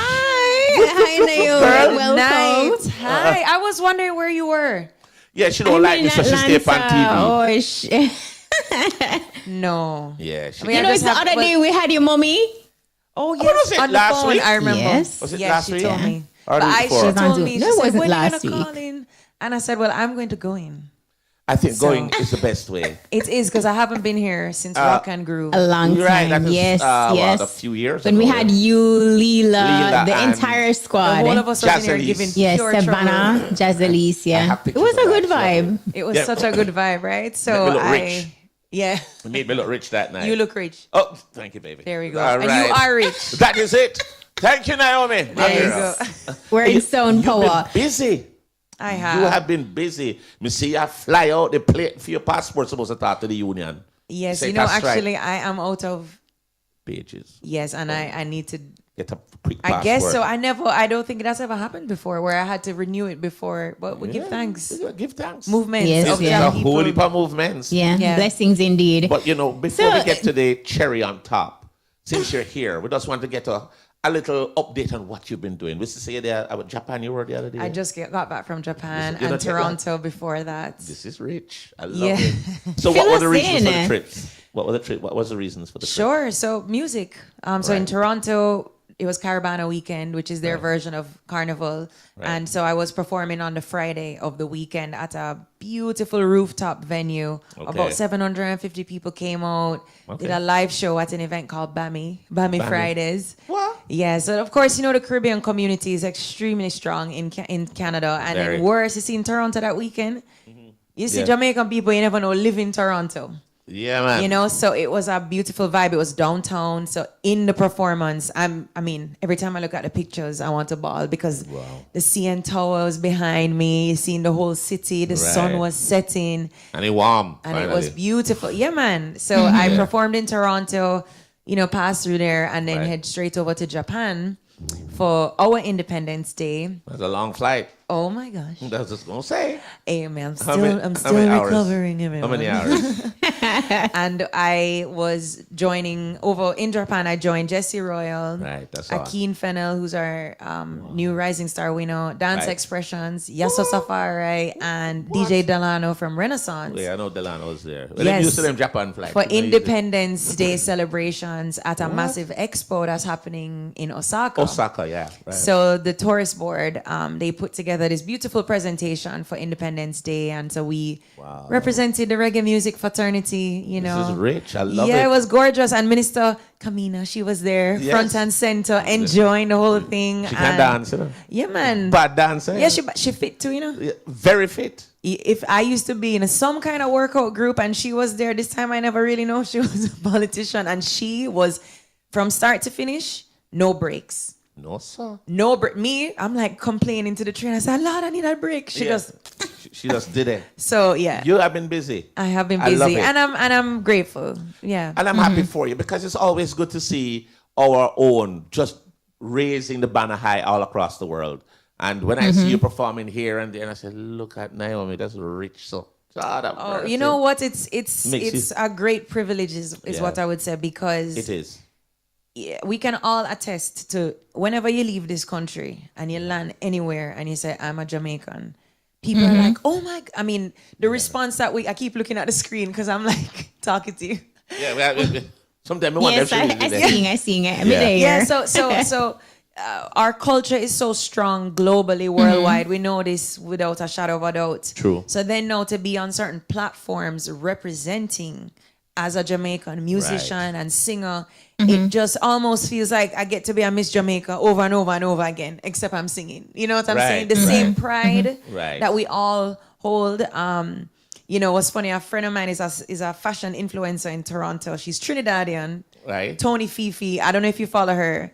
Hi, Naomi. Welcome. Hi. I was wondering where you were. Yeah, she don't like me, so she stay on TV. No. Yeah. It's the other day we had your mommy. Oh, yes. Was it on last the phone, week? I remember. Yes. Was it last she week? told me. Or But the week I, before? she told me, No, she it said, wasn't when are you last going to week. call in? And I said, well, I'm going to go in. I think So- going is the best way. It is, because I haven't been here since Rock and Groove. A long You're time. right, that is, yes, what, yes. a few years when we ago, had yeah. you, Leela, Leela the and entire The squad. whole of us was in here Jazzalise. giving Yes, pure Savannah, trouble. Jazzalise, I yeah. have It pictures was of a that, good so- vibe. It was Yeah. such a good vibe, right? So Made me look rich. yeah, It made me look rich that night. you look rich. Oh, thank you, baby. There we go. All And right. you are rich. That is it. Thank you, Naomi. There you go. We're in sound You've power. been busy. I have. You have been busy. Me see you fly out the plate for your passport supposed to talk to the union. Yes, Say you know, that's right. actually, I am out of, Pages. yes, and I need to, Get a quick I passport. guess so. I don't think that's ever happened before where I had to renew it before, but we give thanks. Give thanks. Movements Yes, of It's yeah. a young whole heap people. of movements. Yeah, Yeah. blessings indeed. But, before So- we get to the cherry on top, since you're here, we just want to get a little update on what you've been doing. We used to say there about Japan you were the other day. I just got back from Japan You're and not take Toronto before that. This is rich. I love Yeah. it. So Fill what were us the reasons for in. the trips? What was the reasons for the trip? Sure. So music. So in Right. Toronto, it was Caravana weekend, which is their version of Carnival. Right. And so I was performing on the Friday of the weekend at a beautiful rooftop venue. Okay. About 750 people came out. Okay. Did a live show at an event called Bammy Fridays. What? Yeah, so of course, the Caribbean community is extremely strong in Canada. And Very. then worse, you see in Toronto that weekend, you see Yeah. Jamaican people you never know live in Toronto. Yeah, man. So it was a beautiful vibe. It was downtown. So in the performance, every time I look at the pictures, I want to bawl because the CN Tower was behind me. You seen the whole city. The sun Right. was setting. And it warm. And it finally. was beautiful. Yeah, man. So I performed in Toronto, passed through there and then Right. head straight over to Japan for our Independence Day. That's a long flight. Oh my gosh. That's just gonna say. Hey man, How many I'm still hours? recovering. How many hours? And I was joining over in Japan. I joined Jesse Royal, Right, that's all. Akeen Fennell, who's our new Rising Star winner, Dance Right. Expressions, Yasso Safari, and DJ Delano from Renaissance. Yeah, I know Delano was there. Well, Yes. them used to them Japan flight. For You know, you Independence Day celebrations at a massive expo that's happening in Osaka. Osaka, yeah. Right. So the tourist board, they put together this beautiful presentation for Independence Day, and so we represented the reggae music fraternity. This is rich. I love it. Yeah, it was gorgeous. And Minister Kamina, she was there, Yes. front and center, enjoying the whole thing. She can dance, you know. Yeah, man. Bad dancer. Yeah, she fit too, Yeah, very fit. If I used to be in some kind of workout group and she was there, this time I never really know she was a politician, and she was from start to finish, no breaks. No, sir. No break. Me, I'm like complaining to the trainer. I said, Lord, I need a break. She Yeah. just. She just did it. So yeah, You have been busy. I have been I love busy, it. and I'm grateful. Yeah, And I'm happy for you because it's always good to see our own just raising the banner high all across the world. And when I see you performing here and there, I say, look at Naomi, that's rich. So, God have Oh, mercy. you know what? It's Makes it's you- a great privilege is Yeah. what I would say, because It is. yeah, we can all attest to whenever you leave this country and you land anywhere and you say, I'm a Jamaican, people are like, oh my, the response that I keep looking at the screen because I'm like talking to you. Yeah, sometimes I wonder Yes, if she really did it. I seeing it. I'm Yeah. there. Yeah, so our culture is so strong globally, worldwide. We know this without a shadow of a doubt. True. So then now to be on certain platforms representing as a Jamaican musician and singer, it just almost feels like I get to be a Miss Jamaica over and over and over again, except I'm singing. You know what I'm Right, saying? The right. same pride Right. that we all hold. What's funny, a friend of mine is a fashion influencer in Toronto. She's Trinidadian. Right. Tony Fifi. I don't know if you follow her.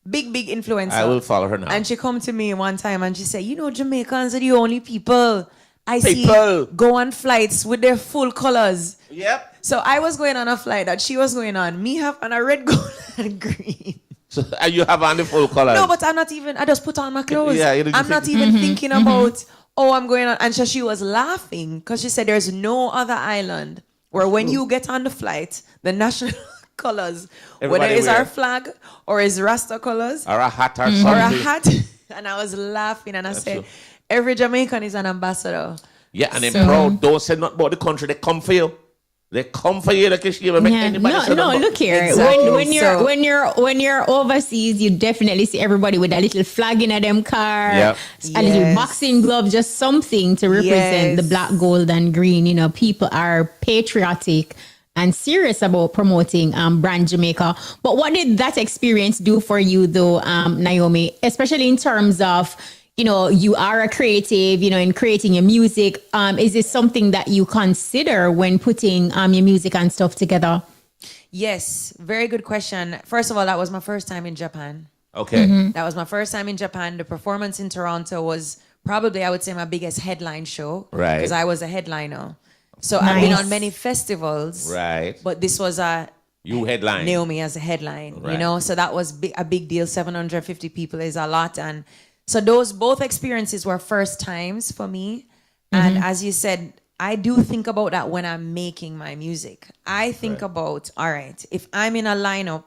Big influencer. I will follow her now. And she come to me one time and she said, Jamaicans are the only people I People. see go on flights with their full colors. Yep. So I was going on a flight that she was going on. Me have on a red, gold, and green. So, and you have on the full color. No, but I just put on my clothes. Yeah, you didn't I'm not think- even thinking about, I'm going on. And so she was laughing because she said there's no other island where when you get on the flight, the national colors, whether Everybody it's wear. our flag or it's Rasta colors Or a hat or or a something. hat. And I was laughing and I said, true. every Jamaican is an ambassador. Yeah, and then So- proud. Don't say nothing about the country. They come for you. They come for you like you make anybody say No, them, look here. Exactly. When you're overseas, you definitely see everybody with a little flag in them car, Yep. a little Yes. boxing glove, just something to represent Yes. the black, gold, and green. You know, people are patriotic and serious about promoting brand Jamaica. But what did that experience do for you, though, Naomi? Especially in terms of, you know, you are a creative, you know, in creating your music. Is this something that you consider when putting your music and stuff together? Yes, very good question. First of all, that was my first time in Japan. Okay. That was my first time in Japan. The performance in Toronto was probably, I would say, my biggest headline show. Right. Because I was a headliner. So I've been on many festivals. Right. But this was You headline. Naomi as a headline, Right. you know? So that was a big deal. 750 people is a lot. And so those both experiences were first times for me. And as you said, I do think about that when I'm making my music. I think about, all right, if I'm in a lineup,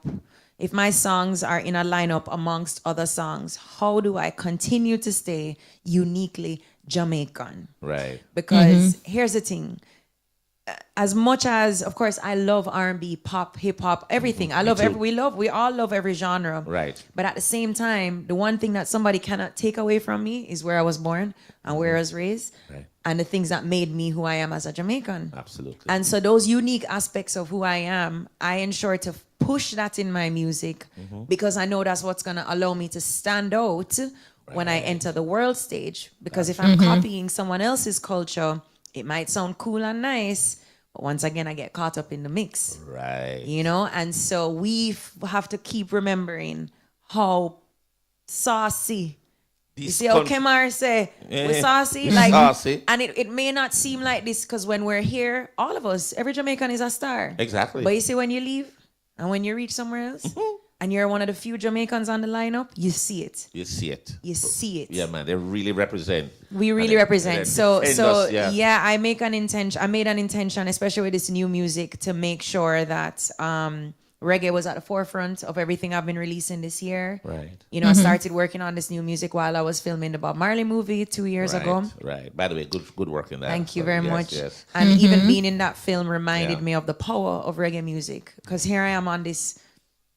if my songs are in a lineup amongst other songs, how do I continue to stay uniquely Jamaican? Right. Because here's the thing. As much as, of course, I love R&B, pop, hip hop, everything. I love we all love every genre. Right. But at the same time, the one thing that somebody cannot take away from me is where I was born and where I was raised, Right. and the things that made me who I am as a Jamaican. Absolutely. And so those unique aspects of who I am, I ensure to push that in my music because I know that's what's gonna allow me to stand out when I enter the world stage. Because if I'm copying someone else's culture, it might sound cool and nice, but once again, I get caught up in the mix. Right. You know? And so we have to keep remembering how saucy. You see how Kemar say, we're saucy? Like, saucy. And it may not seem like this because when we're here, all of us, every Jamaican is a star. Exactly. But you see, when you leave and when you reach somewhere else, and you're one of the few Jamaicans on the lineup, you see it. You see it. You see it. Yeah, man. They really represent. We really And represent. they So defend us, yeah. I made an intention, especially with this new music, to make sure that reggae was at the forefront of everything I've been releasing this year. Right. You know, I started working on this new music while I was filming the Bob Marley movie 2 years ago. Right. By the way, good work in that. Thank you very Yes, much. Yes. And even being in that film reminded Yeah. me of the power of reggae music. Because here I am on this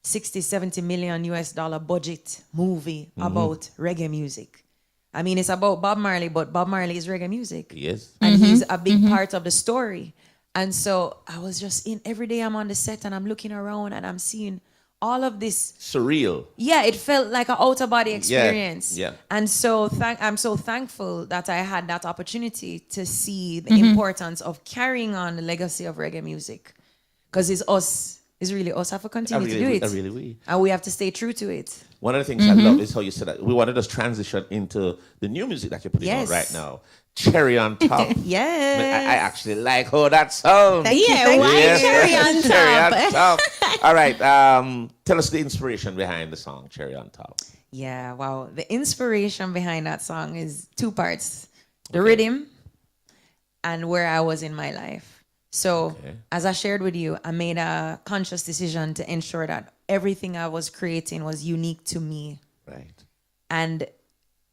60, 70 million US dollar budget movie about reggae music. I mean, it's about Bob Marley, but Bob Marley is reggae music. Yes. And he's a big part of the story. And so I was just every day I'm on the set and I'm looking around and I'm seeing all of this. Surreal. Yeah, it felt like an outer body experience. Yeah. And so I'm so thankful that I had that opportunity to see the importance of carrying on the legacy of reggae music. Because it's us. It's really us have to continue to do it. We. And we have to stay true to it. One of the things I love is how you said that we wanted us to transition into the new music that you're putting out right now. Cherry on Top. Yes. I actually like how that sounds. Thank you. Why Cherry on Top? Cherry on Top. All right. Tell us the inspiration behind the song Cherry on Top. Yeah, wow. The inspiration behind that song is two parts. The rhythm and where I was in my life. So, as I shared with you, I made a conscious decision to ensure that everything I was creating was unique to me. Right. And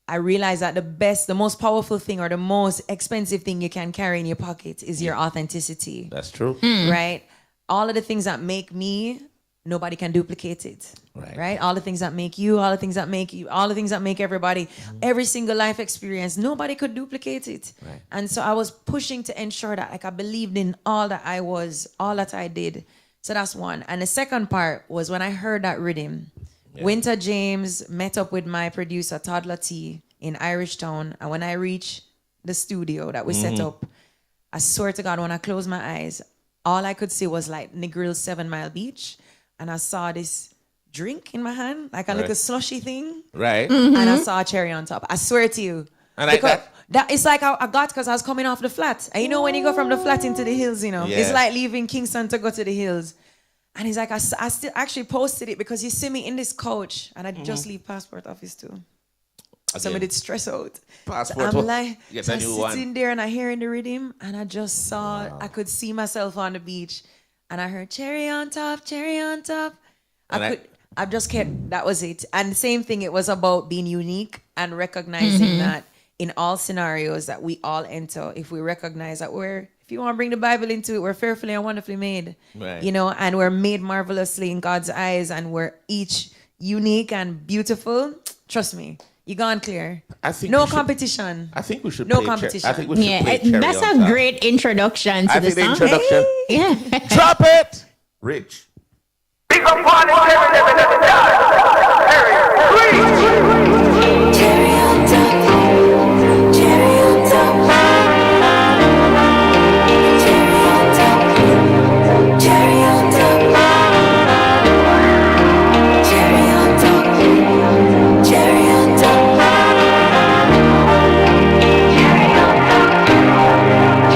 I realized that the most powerful thing or the most expensive thing you can carry in your pocket is your authenticity. That's true. Right? All of the things that make me, nobody can duplicate it. Right? All the things that make you, all the things that make you, all the things that make everybody, every single life experience, nobody could duplicate it. Right. And so I was pushing to ensure that I believed in all that I was, all that I did. So that's one. And the second part was when I heard that rhythm. Winter James met up with my producer, Todd Latte, in Irish Town. And when I reached the studio that we set up, I swear to God, when I closed my eyes, all I could see was like Negril 7 Mile Beach. And I saw this drink in my hand, like a little slushy thing. Right. And I saw a cherry on top. I swear to you. And that it's like I got because I was coming off the flat. And you know when you go from the flat into the hills, you know, it's like leaving Kingston to go to the hills. And he's like, I still actually posted it because you see me in this coach and I just leave passport office too. So I did stress out. Passport. So I'm like, Yes, I knew I'm sitting there and I hearing the rhythm and I just saw, I could see myself on the beach and I heard cherry on top, cherry on top. I just kept, that was it. And the same thing, it was about being unique and recognizing that in all scenarios that we all enter, if we recognize that we're if you want to bring the Bible into it, we're fearfully and wonderfully made. Right. You know, and we're made marvelously in God's eyes, and we're each unique and beautiful. Trust me, you gone clear. I think no we should- competition. I think we should No play competition. I think we should Yeah, play Cherry that's on a Top. great introduction to I the think the song. introduction. Yeah. Drop it! Rich.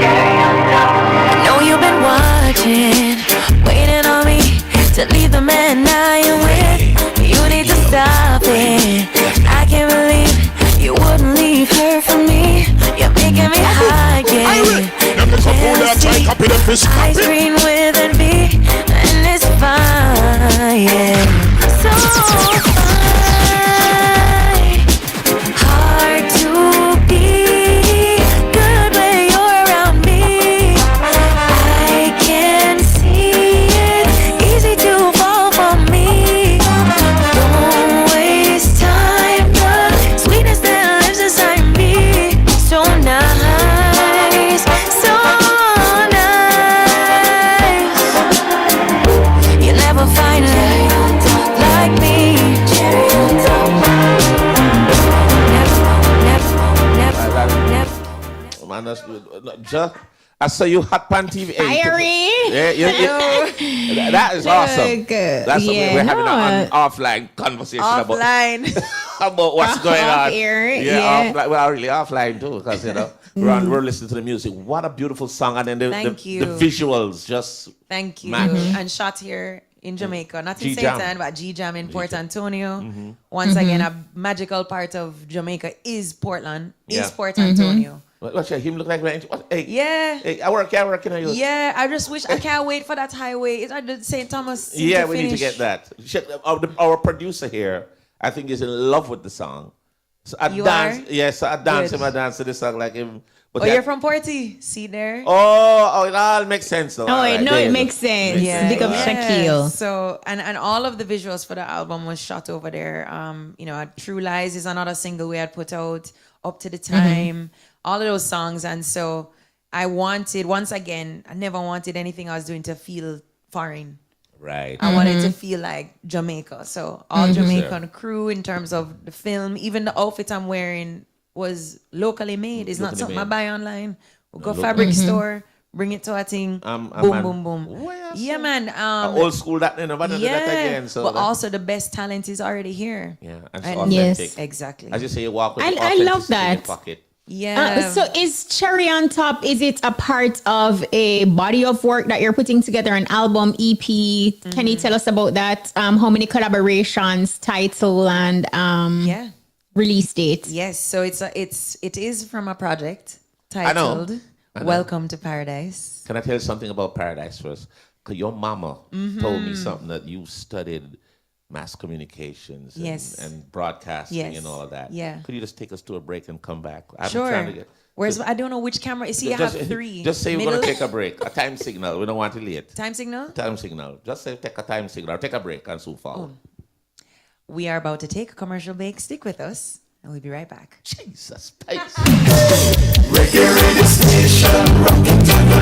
I know you've been watching, waiting on me to leave the man I am with. You need to stop it. I can't believe you wouldn't leave her for me. You're making me high, yeah. Eyes green with envy, and it's fine, yeah. So fine. Hard to be good when you're around me. I can see it, easy to fall for me. Don't waste time, the sweetness that lives inside me. So nice, so nice. You'll never find it like me. Man, that's good. Just, I saw you hot pan TV. Fiery. Yeah, that is awesome. Look, That's yeah, we're having no. an offline conversation Offline. about what's going Off on. air, Yeah, yeah. offline. Well, really offline too, because we're listening to the music. What a beautiful song, and then Thank the you. visuals just Thank you. match. And shot here in Jamaica, not in G-Jam. Satan, but G-Jam in Port Antonio. Once again, a magical part of Jamaica is Portland, Yeah. is Port Antonio. What's your him look like? What? Hey, Yeah. hey, I work on you. Yeah, I just wish I can't wait for that highway. It's at the St. Thomas. Yeah, we need to get that. Our producer here, I think, is in love with the song. So I You dance. are? Yes, so I dance Good. him. I dance to the song like him. But Oh, that- you're from Porty. See there? Oh, it all makes sense though. Oh, All right, no, there it you go. makes sense. Yeah, Big up Shaquille. So and all of the visuals for the album was shot over there. You know, True Lies is another single we had put out, Up to the Time, all of those songs. And so I wanted, once again, I never wanted anything I was doing to feel foreign. Right. I wanted to feel like Jamaica. So all Jamaican crew in terms of the film, even the outfit I'm wearing was locally made. It's not Locally something I made. buy online. We'll go fabric store, bring it to a thing, boom, man. boom, boom. Yeah, man. Old school that never do that again. So but that- also the best talent is already here. yeah, and it's And- authentic. Yes. Exactly. As you say, you walk with I authenticity love in your that. pocket. Yeah. So is Cherry on Top, is it a part of a body of work that you're putting together, an album, EP? Can you tell us about that? How many collaborations, title, and yeah. release date? Yes. So it is from a project I know. titled I know. Welcome to Paradise. Can I tell you something about Paradise first? Because your mama told me something that you studied mass communications and, Yes. and broadcasting Yes. and all of that. Yeah. Could you just take us to a break and come back? I'm Sure. trying to get. Where's I don't know which camera. You see, I have three. Just say we're Middle- going to take a break. A time signal. We don't want it late. Time signal. Time signal. Just say take a time signal. Take a break and so forward. We are about to take a commercial break. Stick with us, and we'll be right back. Jesus Christ.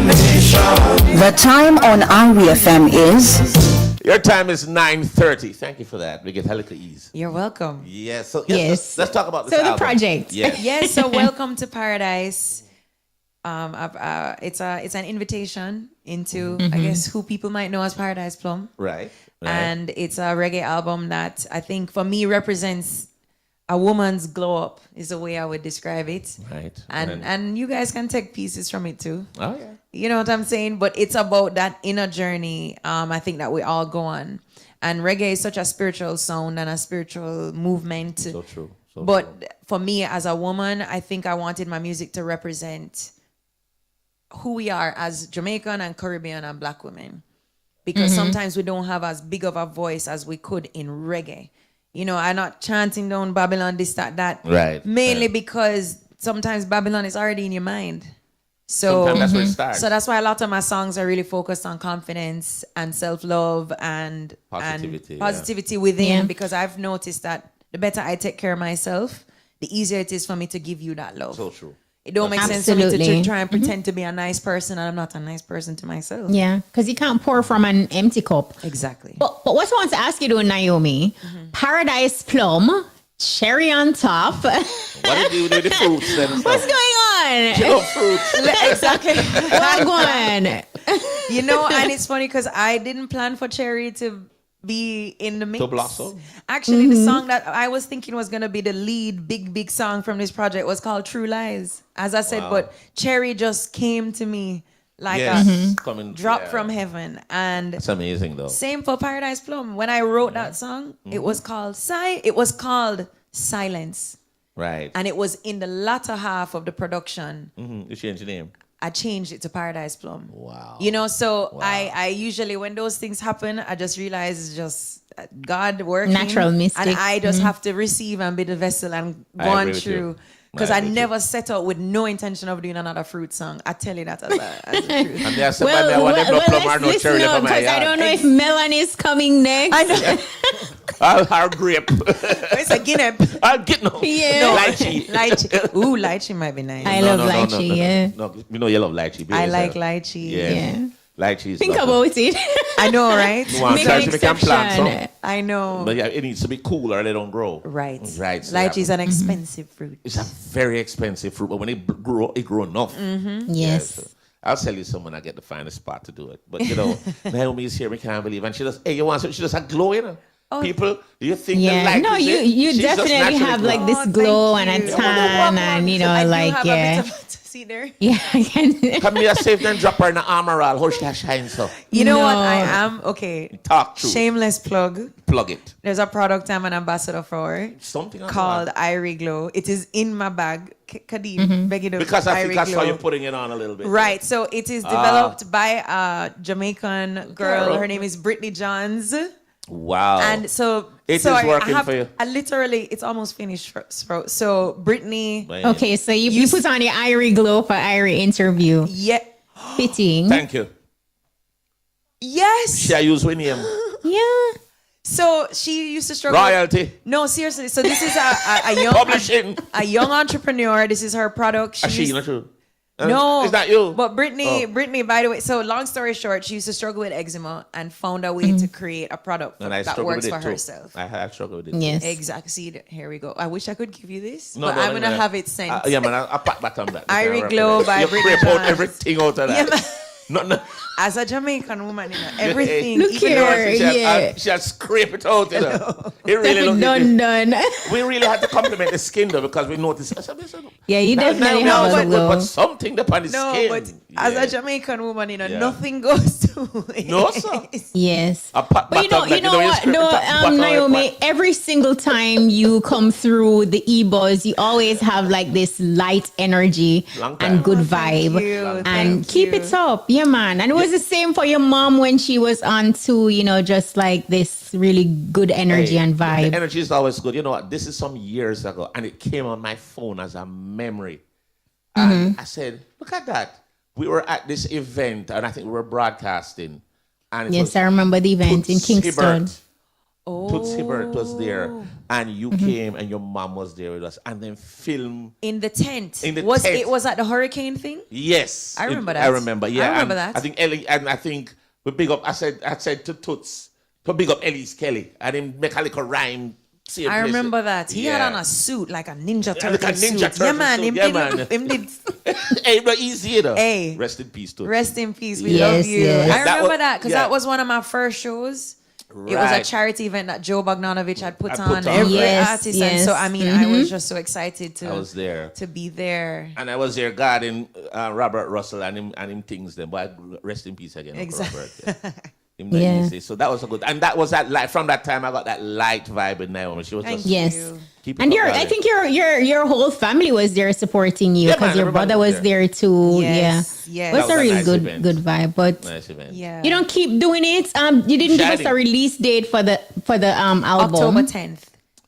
The time on RWFM is Your time is 9:30. Thank you for that. We get helica ease. You're welcome. Yes. So Yes. let's talk about this So the album. project. Yes. Yes. So Welcome to Paradise. It's an invitation into I guess who people might know as Paradise Plum. Right. And it's a reggae album that I think for me represents a woman's glow up is the way I would describe it. Right. And you guys can take pieces from it too. Oh yeah. You know what I'm saying? But it's about that inner journey. I think that we all go on. And reggae is such a spiritual sound and a spiritual movement. So true. So But true. for me as a woman, I think I wanted my music to represent who we are as Jamaican and Caribbean and Black women. Because sometimes we don't have as big of a voice as we could in reggae. You know, I'm not chanting down Babylon, this, that. Right. Mainly because sometimes Babylon is already in your mind. So sometimes that's where it starts. So that's why a lot of my songs are really focused on confidence and self-love and positivity within, because I've noticed that the better I take care of myself, the easier it is for me to give you that love. So true. It don't make sense for me to try and pretend to be a nice person and I'm not a nice person to myself. Yeah, because you can't pour from an empty cup. Exactly. But what I want to ask you though, Naomi, Paradise Plum, cherry on top. What do you do with the fruits then? What's going on? Fruits. Exactly. What's going on? You know, and it's funny because I didn't plan for cherry to be in the mix. To blossom. Actually, the song that I was thinking was going to be the lead big song from this project was called True Lies. As I said, but cherry just came to me like a drop from heaven. And it's amazing though. Same for Paradise Plum. When I wrote that song, it was called Silence. Right. And it was in the latter half of the production. You changed the name. I changed it to Paradise Plum. Wow. You know, so I usually, when those things happen, I just realize it's just God working. Natural mystic. And I just have to receive and be the vessel and go on through. Because I never set out with no intention of doing another fruit song. I tell you that as the truth. And there's let's listen on, because I don't know if Melon is coming next. I know. Our grape. It's a Guinea. I'll get no. Yeah. No, lychee. Lychee. Ooh, lychee might be nice. I love lychee, yeah. No, you know you love lychee. I like lychee. Yeah. Lychee is Think lovely. about it. I know, right? Make an exception. I know. But yeah, it needs to be cool or they don't grow. Right. Right. So lychee is an expensive fruit. It's a very expensive fruit, but when it grow enough. Yes. Yeah, so I'll tell you someone I get to find a spot to do it. But you know, Naomi is here, we can't believe. And she does, hey, you want something? She does a glow in her. People, do you think they like no, you definitely have like this glow and a tan and you know, like See there? Yeah, I can. Come here, save and drop her in the armor all. Hush that shine so. You know what I am? Okay. Talk true. Shameless plug. Plug it. There's a product I'm an ambassador for. Something called Irie Glow. It is in my bag. Kadeem, beg you to because I think that's Glow. why you're putting it on a little bit. Right. So it is developed by a Jamaican girl. Her name is Brittany Johns. Wow. And so it is working for you. I literally, it's almost finished. So Brittany. Okay, so you put on your Irie Glow for Irie interview. Yeah. Fitting. Thank you. Yes. She I use William. Yeah. So she used to struggle. Royalty. No, seriously. So this is a young publishing. A young entrepreneur. This is her product. She not true. No, it's not you. But Brittany, by the way, so long story short, she used to struggle with eczema and found a way to create a product that works for herself. I have struggled with it. Yes. Exactly. See, here we go. I wish I could give you this, no, but no, I'm going to have it sent. Yeah, man, I'll pack that on that. Irie Glow by Brittany Johns. You out everything out of that. Yeah, no. As a Jamaican woman, you know, everything. Look here, she had scrape it out, you know. It really done. We really had to compliment the skin though because we noticed. Yeah, you definitely have a glow. But something upon the skin. No, but as a Jamaican woman, you know, nothing goes to it. No, sir. Yes. But you know what? No, Naomi, every single time you come through the EBUZZ, you always have like this light energy and good vibe. And keep it up. Yeah, man. And it was the same for your mom when she was on too, you know, just like this really good energy and vibe. The energy is always good. You know what? This is some years ago and it came on my phone as a memory. And I said, look at that. We were at this event and I think we were broadcasting. And yes, I remember the event in Kingston. Toots Hibbert was there and you came and your mom was there with us and then film in the tent. It was at the hurricane thing? Yes. I remember that. I remember, yeah. I remember that. I think Ellie and I think we big up I said to Toots to big up Ellie's Kelly and then make a little rhyme. I remember that. He had on a suit like a ninja turtle like a ninja suit. Yeah, man. Him did. Hey, but easy though. Hey. Rest in peace, Toots. Rest in peace. We love you. Yes. I remember that because that was one of my first shows. Right. It was a charity event that Joe Bogdanovich had put on every artist. Yes. And so, I mean, I was just so excited I was there. to be there. And I was there guarding Robert Russell and him things then. But rest in peace again. Exactly. So that was a good, and that was that light. From that time, I got that light vibe with Naomi. She was just and I think your whole family was there supporting you because your brother was there too. Yes. It was a really good vibe. But nice event. You don't keep doing it. You didn't give us a release date for the album. October 10th.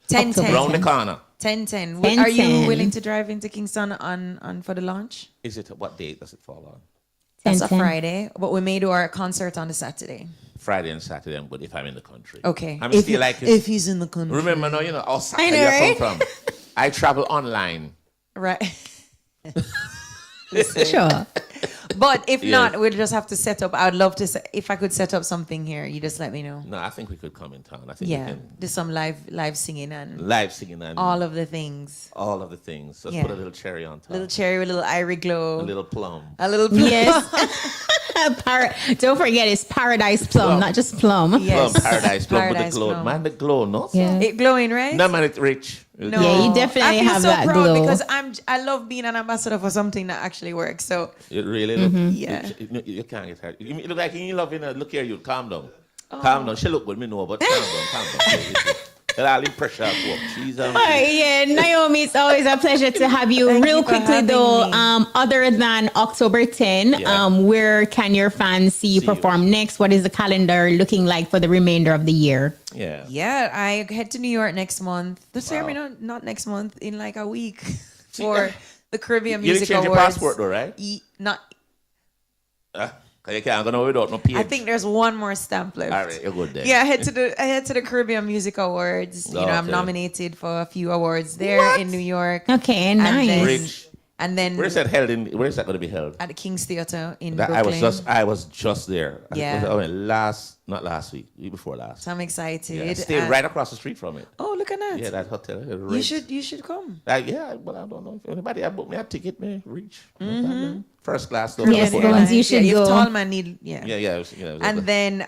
10th. Around the corner. 10-10. 10-10. Are you willing to drive into Kingston on for the launch? Is it what date does it fall on? That's a 10-10. Friday, but we may do our concert on the Saturday. Friday and Saturday, I'm good if I'm in the country. Okay. I'm If still like if he's in the country. Remember now, you know, Osaka, I know, you right? come from. I travel online. Right. Sure. But if Yes. not, we'll just have to set up. I'd love to, if I could set up something here, you just let me know. No, I think we could come in town. I think we Yeah. can Do some live singing and live singing and all of the things. all of the things. Let's Yeah. put a little cherry on top. Little cherry with a little ivory glow. A little plum. A little plum. Yes. Don't forget, it's paradise plum, not just plum. Yes. Plum, paradise plum with Paradise the glow. plum. Man, the glow, no? Yeah. It glowing, right? No, man, it's rich. No. Yeah, you definitely I feel have so that proud glow. because I love being an ambassador for something that actually works. So It really look. Yeah. You can't get hurt. You look like you love look here, you calm down. Calm down. She look good, me know, but calm down. Let all the pressure up. She's Oh, yeah, Naomi, it's always a pleasure to have you. Thank Real you for quickly having though, me. other than October 10, Yeah. where can your fans see you perform next? What is the calendar looking like for the remainder of the year? Yeah. yeah, I head to New York next month. Not next month, in like a week for the Caribbean You Music change Awards. your passport though, right? Not. Cause you can't go no without no page. I think there's one more stamp left. All right, you're good there. Yeah, I head to the Caribbean Music Awards. You know, I'm Okay. nominated for a few awards there in New York. Okay, nice. then- Rich. And then Where's that held in? Where is that going to be held? at the King's Theater in That, Brooklyn. I was just there. Yeah. Not last week, week before last. So I'm excited. Yeah, I stayed right across the street from it. Oh, look at that. Yeah, that hotel. You should come. Yeah, but I don't know if anybody had booked me a ticket, may reach. No problem. First class. Though. Yes, before Bones, that. you should if go. tall man need Yeah. It was And then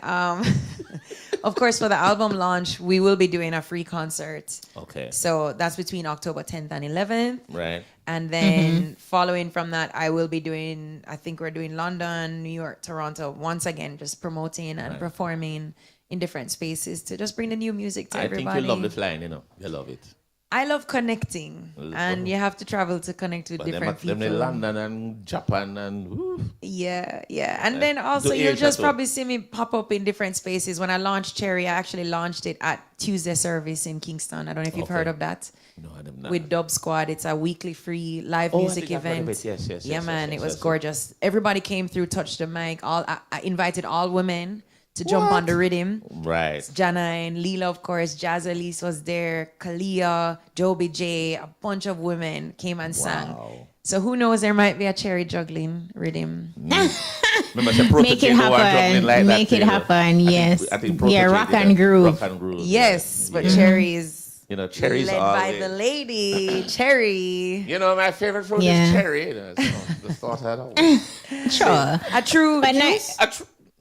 of course for the album launch, we will be doing a free concert. okay, So that's between October 10th and 11th. right. And then following from that, I will be doing, I think we're doing London, New York, Toronto, once again, just promoting and performing in different spaces to just bring the new music to I everybody. think you love the flying, you know. You love it. I love connecting, and you have to travel to connect with But different them people. in London and Japan and Yeah. And then also Do you'll Asia just too. probably see me pop up in different spaces. When I launched Cherry, I actually launched it at Tuesday Service in Kingston. I don't know if you've Okay. heard of that. no, I am not. With Dub Squad. It's a weekly free live Oh, I music think I've heard of event. it. Yes, yes, Yeah, yes, man. yes, It was yes. gorgeous. Everybody came through, touched the mic. I invited all women to jump on the rhythm. Right. Janine, Leela, of course, Jazz Elise was there, Kalia, Joby J, a bunch of women came and sang. So who knows, there might be a cherry juggling rhythm. Remember, say Make Protege it go and juggling happen. like that Make too, it you know. happen. Yes. I think Yeah, Protege rock did and that. groove. Rock and groove. Yes, but yeah. Cherry is You know, cherries led are by the lady, Cherry. You know, my favorite fruit Yeah. is cherry. You know, so just thought that out. Sure. A true But juice.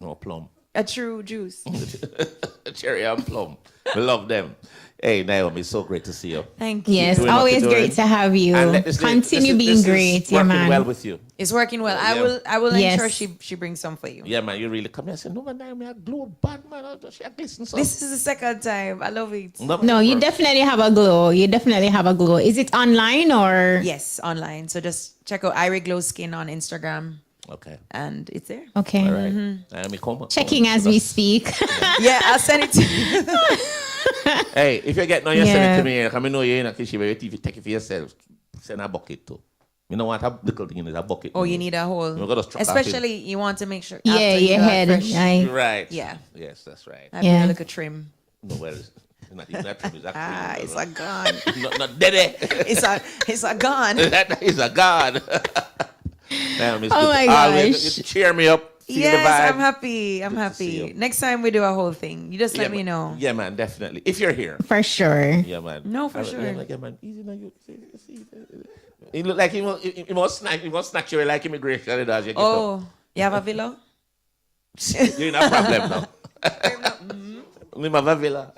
No, plum. A true juice. Cherry and plum. We love them. Hey, Naomi, it's so great to see you. Thank you. Yes, Doing what always you're great doing. to have you. And let this- Continue this being is great, yeah, working man. well with you. It's working well. Yeah. I will Yes. ensure she brings some for you. Yeah, man, you really come here and say, no, man, Naomi, I glow bad, man. I just listen to This is the second time. I love it. No, you definitely have a glow. You definitely have a glow. Is it online or? Yes, online. So just check out Irie Glow Skin on Instagram. Okay. And it's there. Okay. All right. Naomi, come on. Checking as we speak. Yeah, I'll send it to you. Hey, if you get no, you send Yeah. it to me. Come know you in a kitchen, but if you take it for yourself, send a bucket too. You know what? A little thing is a bucket. Oh, you need a whole. You gotta struck Especially you want to make sure. Yeah, after your you head. fresh- Right. Yeah. Yes, that's right. Having Yeah. a little trim. No, well, it's not even that trim. It's a Ah, cream. it's a gun. Not daddy. It's a gun. That is a god. Damn, it's Oh good. my Always gosh. cheer me up. Feel Yes, the vibe. I'm happy. I'm Good to see happy. you. Next time we do a whole thing, you just let Yeah, me man. know. Yeah, man, definitely. If you're here. For sure. Yeah, man. No, for Yeah, sure. like, man, easy now. You see. He look like he must snatch you like immigration. It does. You get up. Oh, you have a villa? You're in a problem now. Me have a villa.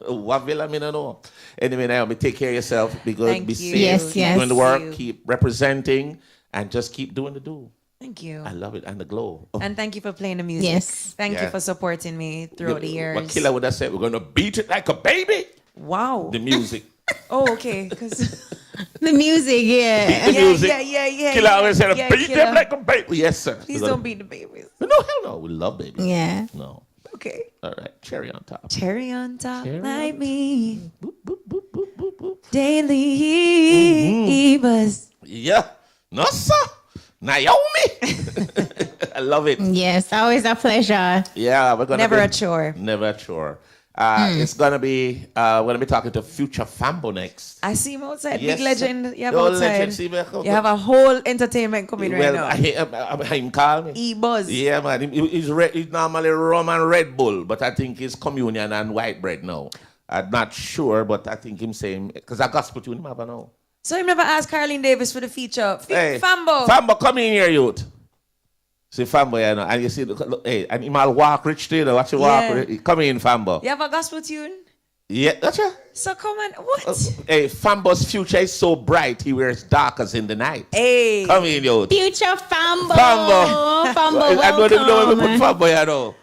What villa? Me no know. Anyway, Naomi, take care of yourself. Be good. Thank be you. safe. Yes, Keep yes. doing the work. you. Keep representing, and just keep doing the do. Thank you. I love it, and the glow. Oh. And thank you for playing the music. Yes. Thank Yeah. you for supporting me throughout the years. What Killer would have said? We're gonna beat it like a baby. Wow. The music. Oh, okay. 'Cause- The music, yeah. The yeah, music. yeah. Killer always said, Yeah, beat Killer. them like a baby. Yes, sir. Please We're don't gonna- beat the babies. No, hell no. We love babies. Yeah. No. Okay. All right. Cherry on top. Cherry on top Cherry like on me. Boop, boop, boop, boop, boop, boop. Daily EBUZZ. Yeah. No, sir. Naomi. I love it. Yes, always a pleasure. Yeah, we're gonna Never a chore. Never a chore. It's gonna be we're gonna be talking to future Fambo next. I see him outside. Yes, Big legend. You have no outside. legend, see me. You have a whole entertainment coming right now. Him call me. EBUZZ. Yeah, man. He's normally rum and Red Bull, but I think it's communion and white bread now. I'm not sure, but I think him saying because I gospel tune him have now. So he never asked Carlene Davis for the feature. Hey, Fambo. Fambo, come in here, youth. See Fambo, you know, and you see, look, hey, and he might walk rich too, watch you walk. Come in, Fambo. You have a gospel tune? Yeah, gotcha. So come on, what? Hey, Fambo's future is so bright, he wears dark as in the night. Hey. Come in, youth. Future Fambo. Fambo, welcome. I don't even know where we put Fambo, you know.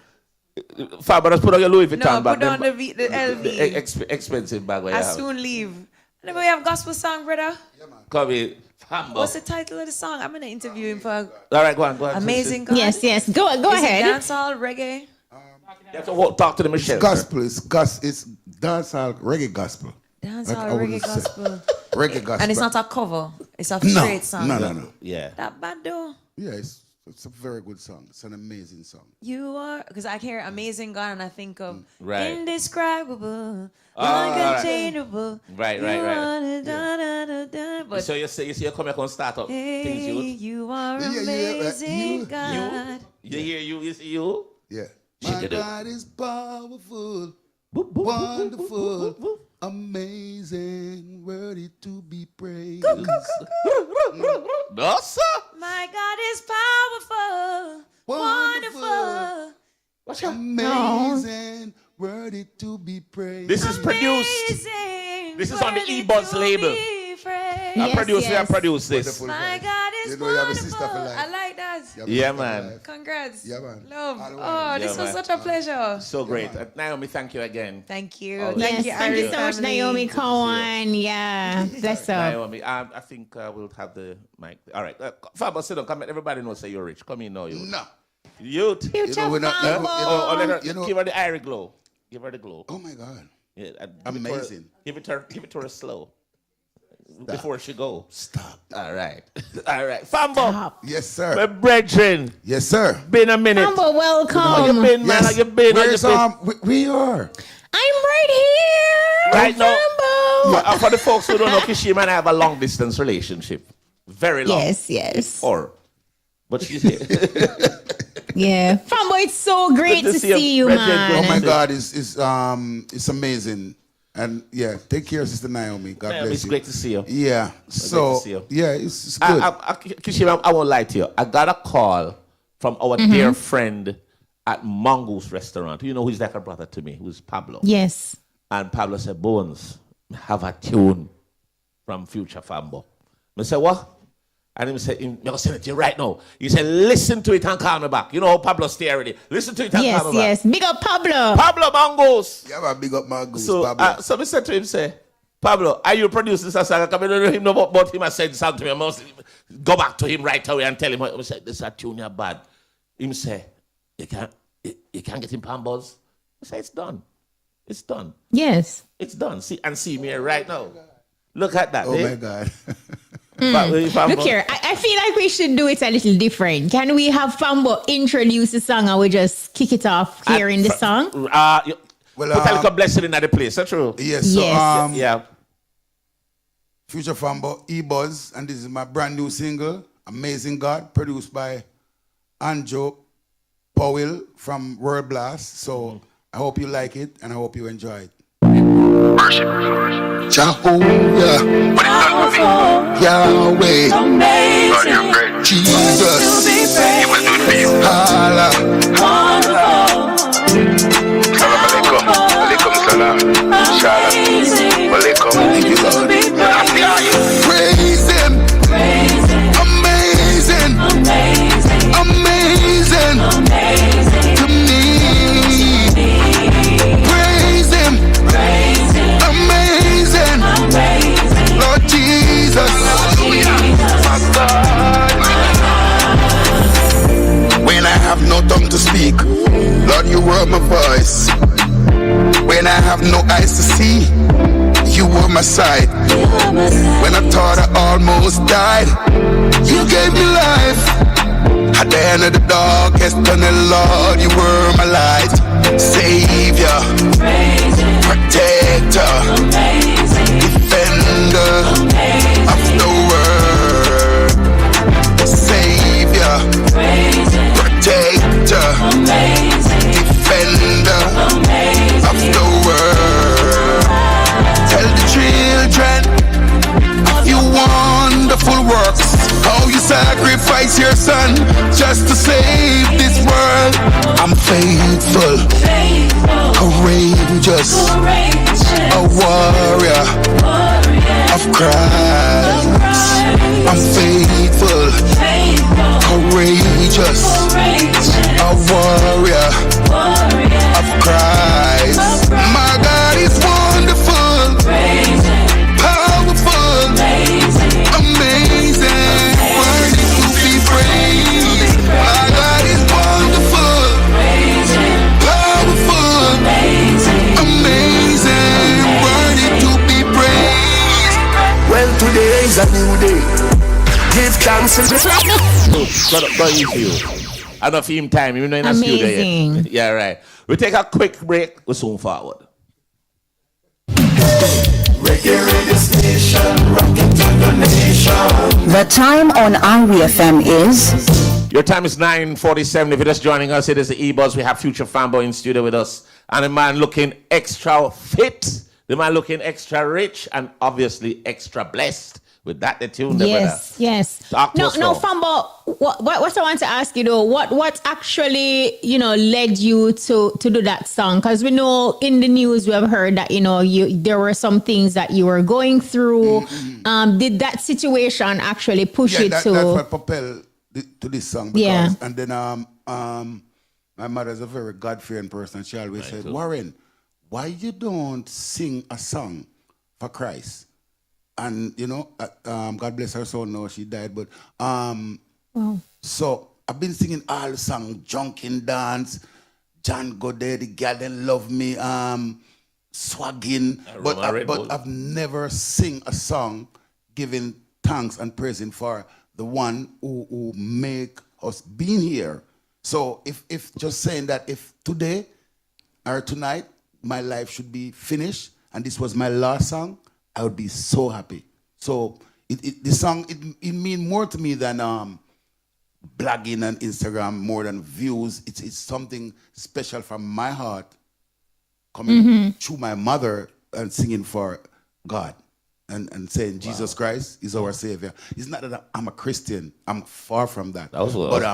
Fambo, just put on your Louis Vuitton bag. Put on the LV. Expensive bag. I soon leave. And then we have gospel song, brother. Come in, Fambo. What's the title of the song? I'm gonna interview him for. All right, go on. Amazing God. Yes. Go Is ahead. It dancehall, reggae. You have to talk to the Michelle. Gospel. It's dancehall reggae gospel. Dancehall reggae gospel. Reggae gospel. And it's not a cover. It's a straight song. No. Yeah. That bad though. Yeah, it's a very good song. It's an amazing song. You are, because I hear Amazing God and I think of Right. Indescribable, uncontainable. Right. But so you say you come here and start up things, youth. you are amazing God. You hear you see you? Yeah. Check My it out. God is powerful, wonderful, amazing, worthy to be praised. No, sir. My God is powerful, wonderful, amazing, worthy to be praised. This is produced. This is on the EBUZZ label. I produce this. My God is You know you have a sister for wonderful. life. I like that. Yeah, man. Congrats. Yeah, man. Love. All the way. Oh, this was such a pleasure. So great. Naomi, thank you again. Thank you. Oh, Thank you so much, Naomi Cohen. Yeah, bless up. Naomi, I think we'll have the mic. All right. Fambo, sit down. Come in. Everybody knows that you're rich. Come in now, you. No. Youth. Future Let her, You know- give her the irie glow. Give her the glow. Oh my God. Yeah, Amazing. Give it to her slow. Before she go. Stop. All right. All right. Fambo. Yes, sir. My brethren. Yes, sir. Been a minute. Fambo, welcome. How you been, man? Yes. How you been? Where's we are? I'm right here. Right now. Fambo. For the folks who don't know, Kishima and I have a long distance relationship. Very long. Yes. But she's here. Yeah. Fambo, it's so great Good to to see see you, you, brethren. man. Oh my God, it's amazing. And yeah, take care, Sister Naomi. God Naomi, bless it's you. great to see you. Yeah. So see you. yeah, it's good. Kishima, I won't lie to you. I got a call from our dear friend at Mongoose Restaurant. You know who's like a brother to me, who's Pablo. Yes. And Pablo said, Bones, have a tune from Future Fambo. I said, what? And he said, I'm going to send it to you right now. He said, listen to it and call me back. You know how Pablo stay already. Listen to it and call me back. Yes. Big up Pablo. Pablo Mongoose. Yeah, man, big up Mongoose, So, Pablo. so I said to him, say, Pablo, are you producing this song? I don't know him about him. I said the song to me. I must go back to him right away and tell him. I said, this is a tune you're bad. Him say, you can't get him Pambos. I say, it's done. It's done. Yes. It's done. See me here right now. Look at that. Oh my God. Fambo. Look here, I feel like we should do it a little different. Can we have Fambo introduce the song and we just kick it off here in the song? Put a little blessing in the place. That's true. Yes. So, yeah. Future Fambo, EBUZZ, and this is my brand new single, Amazing God, produced by Anjo Powell from World Blast. So I hope you like it and I hope you enjoy it. Worship. Jehovah, What is done for me? Yahweh, God, you're great. Jesus, He will do it for you. Allah, Salam alaikum. Alaikum salam. Shalom. Alaikum. thank you, Lord. Praise Him, amazing, amazing to me. Praise Him, amazing, Lord Jesus. My God. When I have no tongue to speak, Lord, you heard my voice. When I have no eyes to see, you you were my side. When I thought I almost died, you gave me life. At the end of the darkest tunnel, Lord, you were my light. Savior, protector, defender of the world. Savior, protector, defender of the world. Tell the children of your wonderful works, how you sacrifice your son just to save this world. I'm faithful, courageous, a warrior of Christ. I'm faithful, courageous, a warrior of Christ. My God is wonderful, powerful, amazing, worthy to be praised. My God is wonderful, powerful, amazing, worthy to be praised. Well, today is a new day. Give thanks and Got you. Enough him time, even though in a studio yet. Yeah, right. We take a quick break. We'll soon forward. The time on RWFM is... Your time is 9:47. If you're just joining us, it is the EBUZZ. We have Future Fambo in studio with us. And a man looking extra fit. The man looking extra rich and obviously extra blessed. With that, the tune. Yes. No, Fambo. What I want to ask you though, what actually led you to do that song? Because we know in the news we have heard that there were some things that you were going through. Mm-hmm. Did that situation actually push you to? That's what propelled to this song. Because, and then my mother's a very God-fearing person. She always said, Warren, why you don't sing a song for Christ? And God bless her soul now, she died, but so I've been singing all the songs, Junkin Dance, John Godet, The Girl Them Love Me, Swaggin, but I've never sing a song giving thanks and praising for the one who make us being here. So if just saying that if today or tonight my life should be finished and this was my last song, I would be so happy. So the song, it means more to me than blogging and Instagram, more than views. It's something special from my heart coming through my mother and singing for God and saying Jesus Christ is our Savior. It's not that I'm a Christian. I'm far from that. But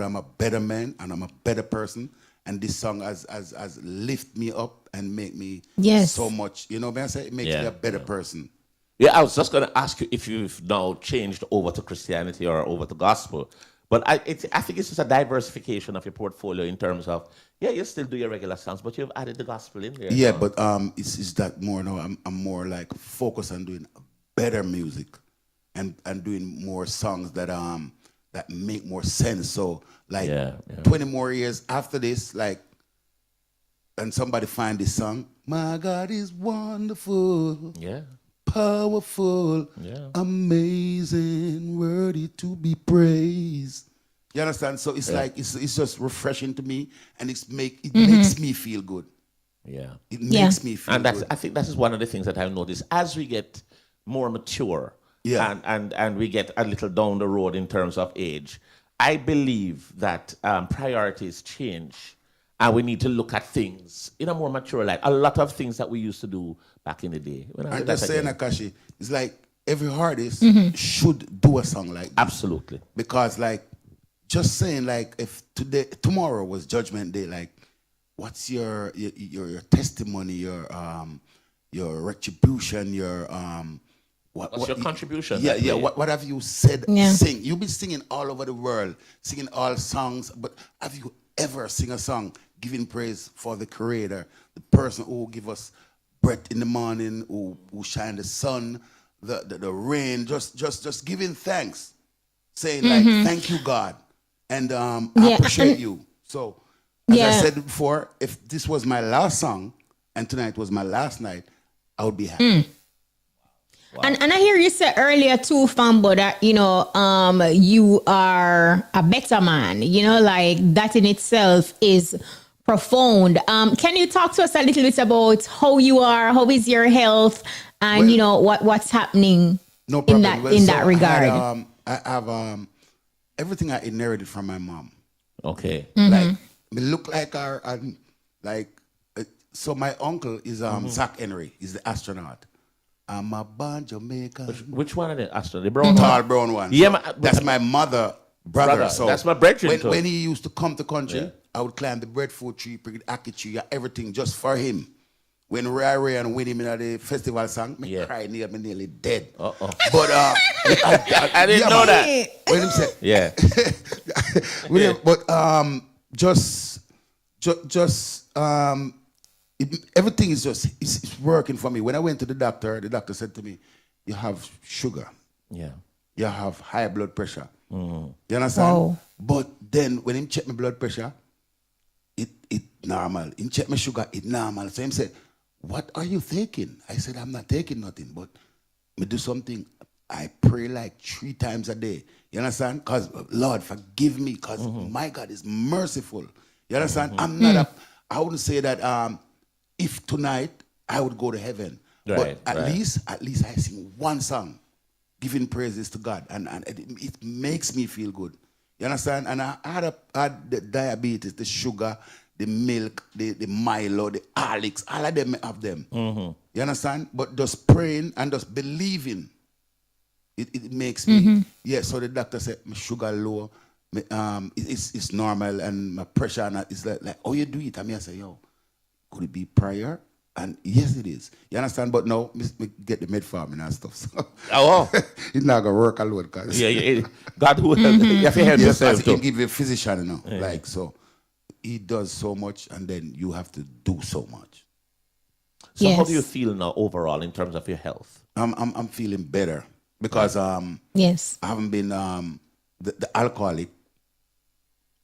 I'm a better man and I'm a better person. And this song has lift me up and make me so much, what I say? It makes me a better person. Yeah, I was just going to ask you if you've now changed over to Christianity or over to gospel. But I think it's just a diversification of your portfolio in terms of, you still do your regular songs, but you've added the gospel in there. Yeah, but it's that more now. I'm more like focused on doing better music and doing more songs that make more sense. So, 20 more years after this, and somebody find this song, my God is wonderful, powerful, amazing, worthy to be praised. You understand? So it's it's just refreshing to me, and it makes me feel good. Yeah, it makes me feel good. And I think that is one of the things that I've noticed as we get more mature, and we get a little down the road in terms of age. I believe that priorities change and we need to look at things in a more mature light. A lot of things that we used to do back in the day. I'm just saying, Akashi, it's like every artist should do a song like this. Absolutely. Because just saying if tomorrow was Judgment Day, what's your testimony, your retribution, your What's your contribution? Yeah. What have you said? Sing. You've been singing all over the world, singing all songs, but have you ever sing a song giving praise for the Creator, the person who give us breath in the morning, who shine the sun, the rain, just giving thanks, saying thank you, God, and I appreciate you. So as I said before, if this was my last song and tonight was my last night, I would be happy. Wow. And I hear you say earlier too, Fambo, that you are a better man. Like that in itself is profound. Can you talk to us a little bit about how you are? How is your health? And what's happening no problem. in that regard? I have everything I inherited from my mom. Okay. Like me look like her, and so my uncle is Zach Henry. He's the astronaut. I'm a born Jamaican. Which one of the astronauts? The brown tall one? brown one. Yeah, So that's my brother. So that's my brethren. When he used to come to country, I would climb the breadfruit tree, pick the ackee tree, everything just for him. When Ray and Winnie in the festival song, me cry near me nearly dead. But I didn't know that. When him said, yeah. Everything is it's working for me. When I went to the doctor said to me, "You have sugar. Yeah. You have high blood pressure." Mm-hmm. You understand? Wow. But then when him check my blood pressure, it normal. Him check my sugar, it normal. So him said, "What are you taking?" I said, "I'm not taking nothing, but me do something. I pray like 3 times a day." You understand? Because Lord, forgive me, because my God is merciful. You understand? I'm not I wouldn't say that if tonight I would go to heaven. Right, but at least I sing one song giving praises to God, and it makes me feel good. You understand? And I had the diabetes, the sugar, the milk, the Milo, the Alex, all of them have them. You understand? But just praying and just believing, it makes me. Yeah, so the doctor said my sugar low, it's normal, and my pressure is like, oh, you do it? And I say, yo, could it be prayer? And yes, it is. You understand? But no, me get the metformin and stuff. So it's not gonna work alone. Cause God will help. You have to help yourself too. He give you a physician, like so. He does so much, and then you have to do so much. So how do you feel now overall in terms of your health? I'm feeling better because yes, I haven't been the alcoholic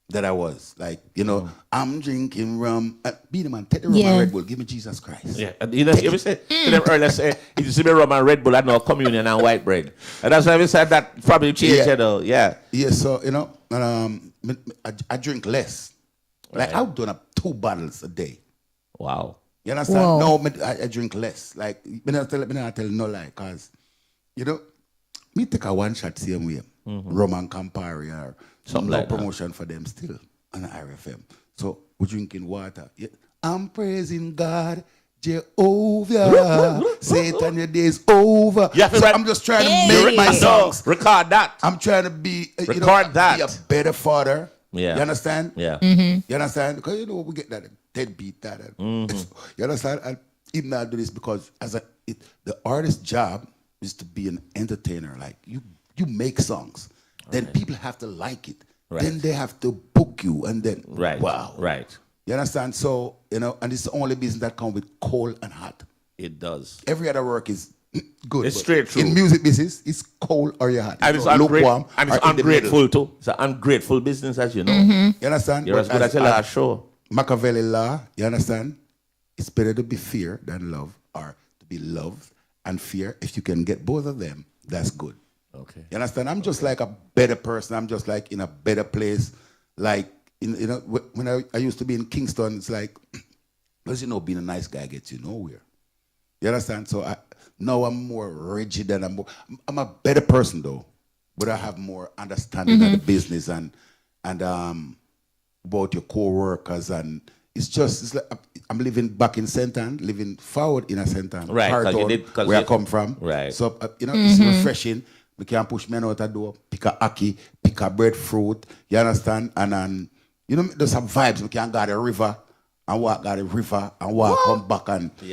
that I was. Like, I'm drinking rum. Be the man, take the rum and Red Bull. Give me Jesus Christ. Yeah, and you ever say to them earlier, say, if you see me rum and Red Bull, I know communion and white bread. And that's why we said that probably changed it though. Yeah. Yeah, so, I drink less. Like, I would do up 2 bottles a day. Wow. You understand? Whoa. No, I drink less. Like, me not tell no lie, because, me take a 1 shot same way. Rum and Campari or something no like promotion for them still on the RFM. So we're drinking water. Yeah. I'm praising God, Jehovah. Satan, your day's over. So I'm just trying to make my songs. Record that. I'm trying to be, that. be a better father. Yeah. You understand? Yeah. You understand? Because we get that deadbeat that. You understand? And even not do this because the artist's job is to be an entertainer. Like you make songs, then people have to like it. Right. Then they have to book you, and then wow. Right. You understand? So and it's the only business that comes with cold and hot. It does. Every other work is good. It's straight true. In music business, it's cold or you're hot. And it's lukewarm. And it's ungrateful too. It's an ungrateful business, as you know. You understand? You're as good as your last show. Machiavelli law, you understand? It's better to be fear than love, or to be loved and fear. If you can get both of them, that's good. Okay. You understand? I'm just like a better person. I'm just like in a better place. Like, when I used to be in Kingston, it's like, because being a nice guy gets you nowhere. You understand? So now I'm more rigid and I'm a better person though, but I have more understanding of the business and about your co-workers, and it's like I'm living back in St. Anne, living forward in a St. Anne, right? Where I come from, right? So it's refreshing. We can push men out the door, pick a ackee, pick a breadfruit. You understand? And there's some vibes. We can go to the river and walk down the river and walk come back and So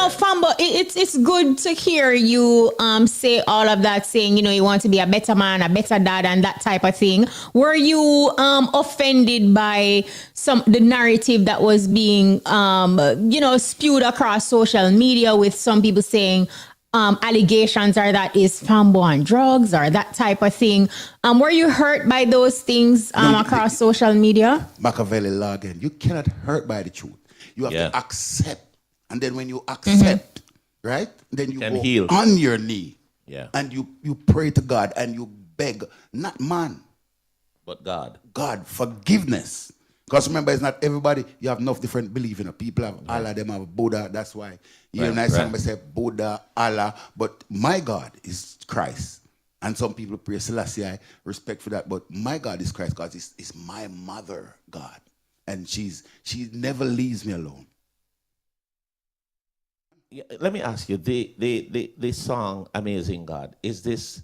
Fambo, it's good to hear you say all of that, saying you want to be a better man, a better dad, and that type of thing. Were you offended by the narrative that was being spewed across social media, with some people saying allegations are that is Fambo on drugs or that type of thing? Were you hurt by those things across social media? Machiavelli law again. You cannot hurt by the truth. You have to accept And then when you accept, right? Then you go heal. on your knee. Yeah. And you pray to God and you beg, not man, but God. God, forgiveness. Because remember, it's not everybody, you have enough different belief. People have Allah, them have Buddha. That's why somebody say Buddha, Allah. But my God is Christ. And some people pray Selassie, I respect for that. But my God is Christ because it's my mother, God. And she never leaves me alone. Yeah, let me ask you, the song Amazing God, is this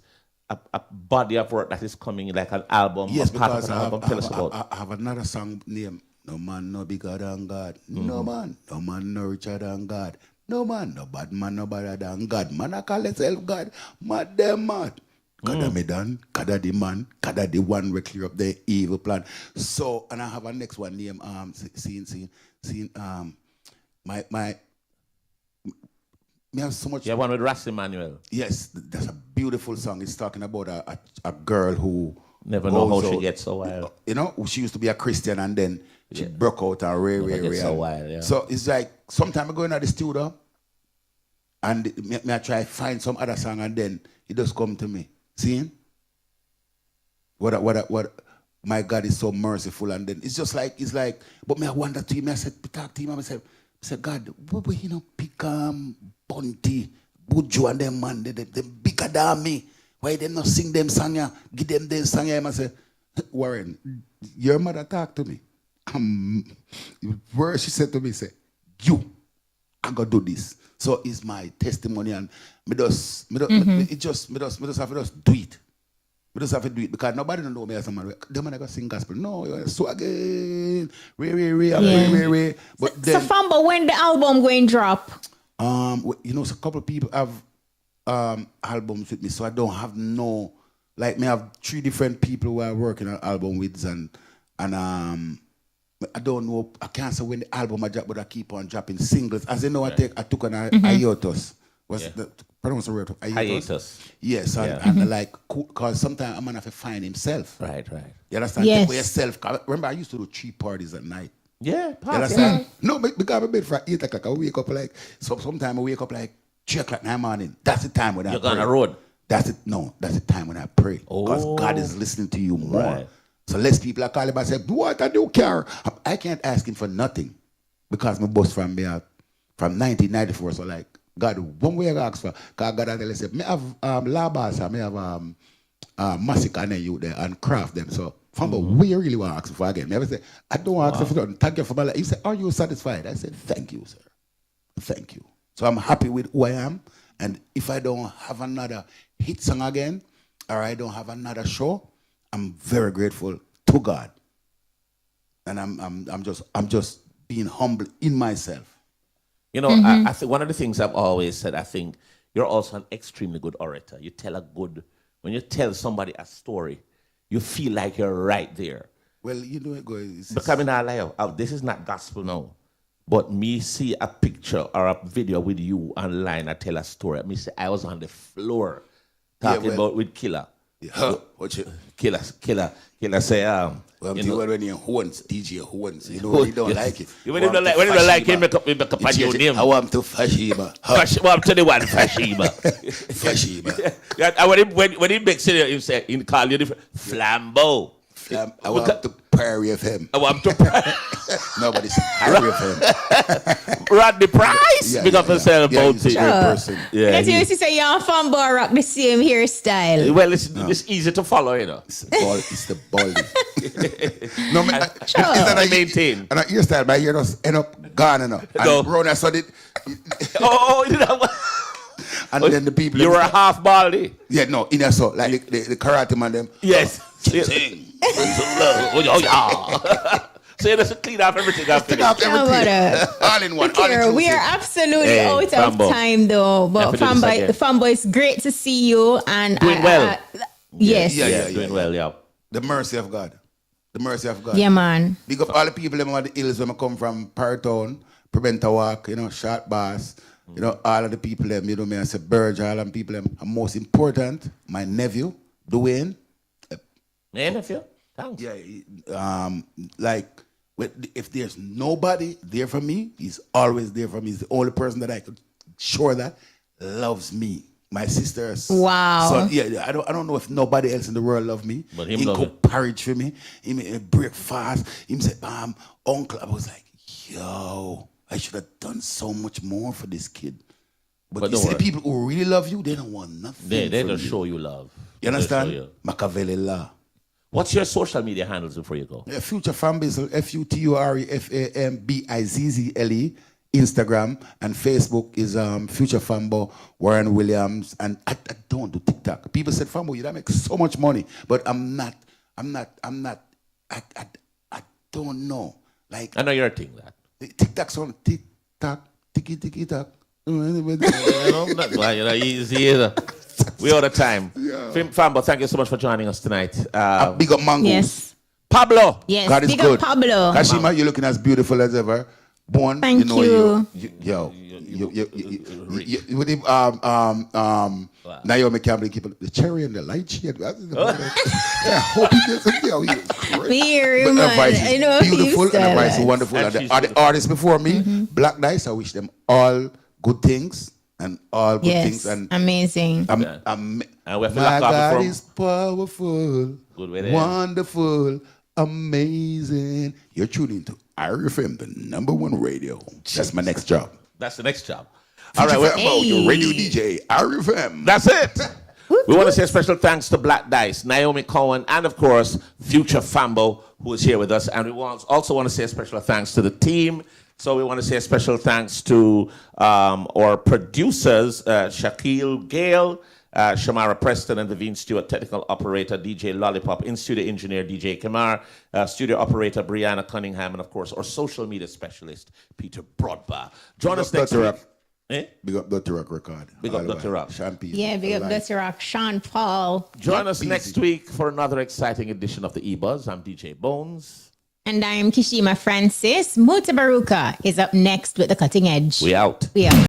a body of work that is coming like an album? Yes, part because of an album? Tell us about. I have another song named No Man No Bigger Than God. No man no richer than God. No man no bad man no better than God. Man I call itself God. Mad them mad. God me done. God the man. God the one we clear up the evil plan. So and I have a next one named my me have so much. Yeah, one with Ras Emmanuel. Yes, that's a beautiful song. It's talking about a girl who never know how she gets so wild. You know, she used to be a Christian and then she broke out and ray. So wild, yeah. So it's like sometimes I go into the studio and me I try find some other song and then it just come to me. See? What my God is so merciful and then it's just like but me I wonder to him, I said talk to him, I said God, what we pick Bunty, Buju and them man, they bigger than me. Why they not sing them song ya? Give them the song ya. I say, Warren, your mother talk to me. Where she said to me, say, I gotta do this. So it's my testimony and me just have to do it. We just have to do it because nobody don't know me as a man. Them man I go sing gospel. No, so again, ray. But so Fambo, when the album going drop? You know, so a couple of people have albums with me, so I don't have me have 3 different people who I working on album with, and I don't know. I can't say when the album I drop, but I keep on dropping singles. As you know, I took an hiatus. Pronounce the word hiatus. Yes, and like, because sometimes a man have to find himself. Right. You understand? Yes. Take away yourself. Remember, I used to do 3 parties at night. Yeah, you understand? No, because I bed for 8 o'clock. I wake up like, sometimes I wake up like 3 o'clock in the morning. That's the time when I pray. You're on the road? That's the time when I pray. Because God is listening to you more. Right. So less people are calling and say, what a new car. I can't ask him for nothing. Because my boss from 1994, so like, God, one way I ask for, because God has said, me have labas, me have massacre and you there and craft them. So, Fambo, what you really want to ask for again? Me ever say, I don't want to ask for nothing. Thank you for my life. He said, are you satisfied? I said, thank you, sir. Thank you. So I'm happy with who I am. And if I don't have another hit song again, or I don't have another show, I'm very grateful to God. And I'm just being humble in myself. You know, I think one of the things I've always said, I think you're also an extremely good orator. You tell when you tell somebody a story, you feel like you're right there. Well, you know it goes. Becoming a liar. This is not gospel now. But me see a picture or a video with you online, I tell a story. Me say I was on the floor talking about with Quella. Yeah. What you? Quella say, well, you know, when you horns, DJ horns, you know, you don't like it. When you don't like it, make up a new name. I want to Fashiba. Well, I'm telling you one, Fashiba. Fashiba. When he makes it, he say, he call you different. Flambo. I want to parry of him. I want to parry. Nobody's parry of him. Rodney Price. Yeah, Big up yourself about he's a great person. Yeah, That's you say you're Fambo rock the same hairstyle. Well, it's easy to follow, you know. It's the baldy. No, man, it's that I maintain. And a hairstyle, my hair just end up gone enough. And Rona saw it. You know. And then the people. You were a half baldy. Yeah, no, in a so like the karate man them. Yes. Oh yeah. So you just clean off everything after this. All in one. We are absolutely out of time though. But Fambo, it's great to see you and doing well. Yes. Yeah, doing well, yeah. The mercy of God. The mercy of God. Yeah, man. Big up all the people on the hills when I come from Partown, Preventer Walk, you know, Short Bass, you know, all of the people them, you know me, I say Burge, all of the people them. And most important, my nephew, Dwayne. My nephew? Thanks. Yeah, like If there's nobody there for me, he's always there for me. He's the only person that I could sure that loves me. My sisters. Wow. So yeah, I don't know if nobody else in the world love me. But him he love cook porridge for me. He made breakfast. He said, uncle. I was like, yo, I should have done so much more for this kid. But you see, the people who really love you, they don't want nothing. They from just you. show you love. You understand? Machiavelli law. What's your social media handles before you go? Future Fambo, FUTUREFAMBIZZLE. Instagram and Facebook is Future Fambo, Warren Williams, and I don't do TikTok. People said, Fambo, you don't make so much money, but I don't know. Like I know you're a thing that. TikTok's on TikTok, ticky-ticky-tock. Easy either. We all the time. Yeah. Fambo, thank you so much for joining us tonight. Big up Mango. Yes. Pablo. Yes. God is big good. up Pablo. Kashima, you're looking as beautiful as ever. Born, Thank you. With him, Naomi Cohen, keep the cherry and the light shade. I hope he gets it. He was great. I know beautiful and advice wonderful. And the artists before me, Black Dice, I wish them all good things and all good things. And amazing. And we have to my lock off God from is powerful, wonderful, amazing. You're tuning to RFM, the #1 radio. That's my next job. That's the next job. All right, your radio DJ, RFM. That's it. We want to say a special thanks to Black Dice, Naomi Cohen, and of course, Future Fambo, who is here with us. And we also want to say a special thanks to the team. So we want to say a special thanks to our producers, Shaquille Gale, Shamara Preston, and Devine Stewart, technical operator DJ Lollipop, in-studio engineer DJ Kamar, studio operator Brianna Cunningham, and of course our social media specialist Peter Broadbar. Join us next week. Big up Dr. Rock record. Big up Dr. Rock. Yeah, big up Dr. Rock. Sean Paul. Join us next week for another exciting edition of the EBUZZ. I'm DJ Bones. And I'm Kishima Francis. Mutabaruka is up next with The Cutting Edge. We out. We out.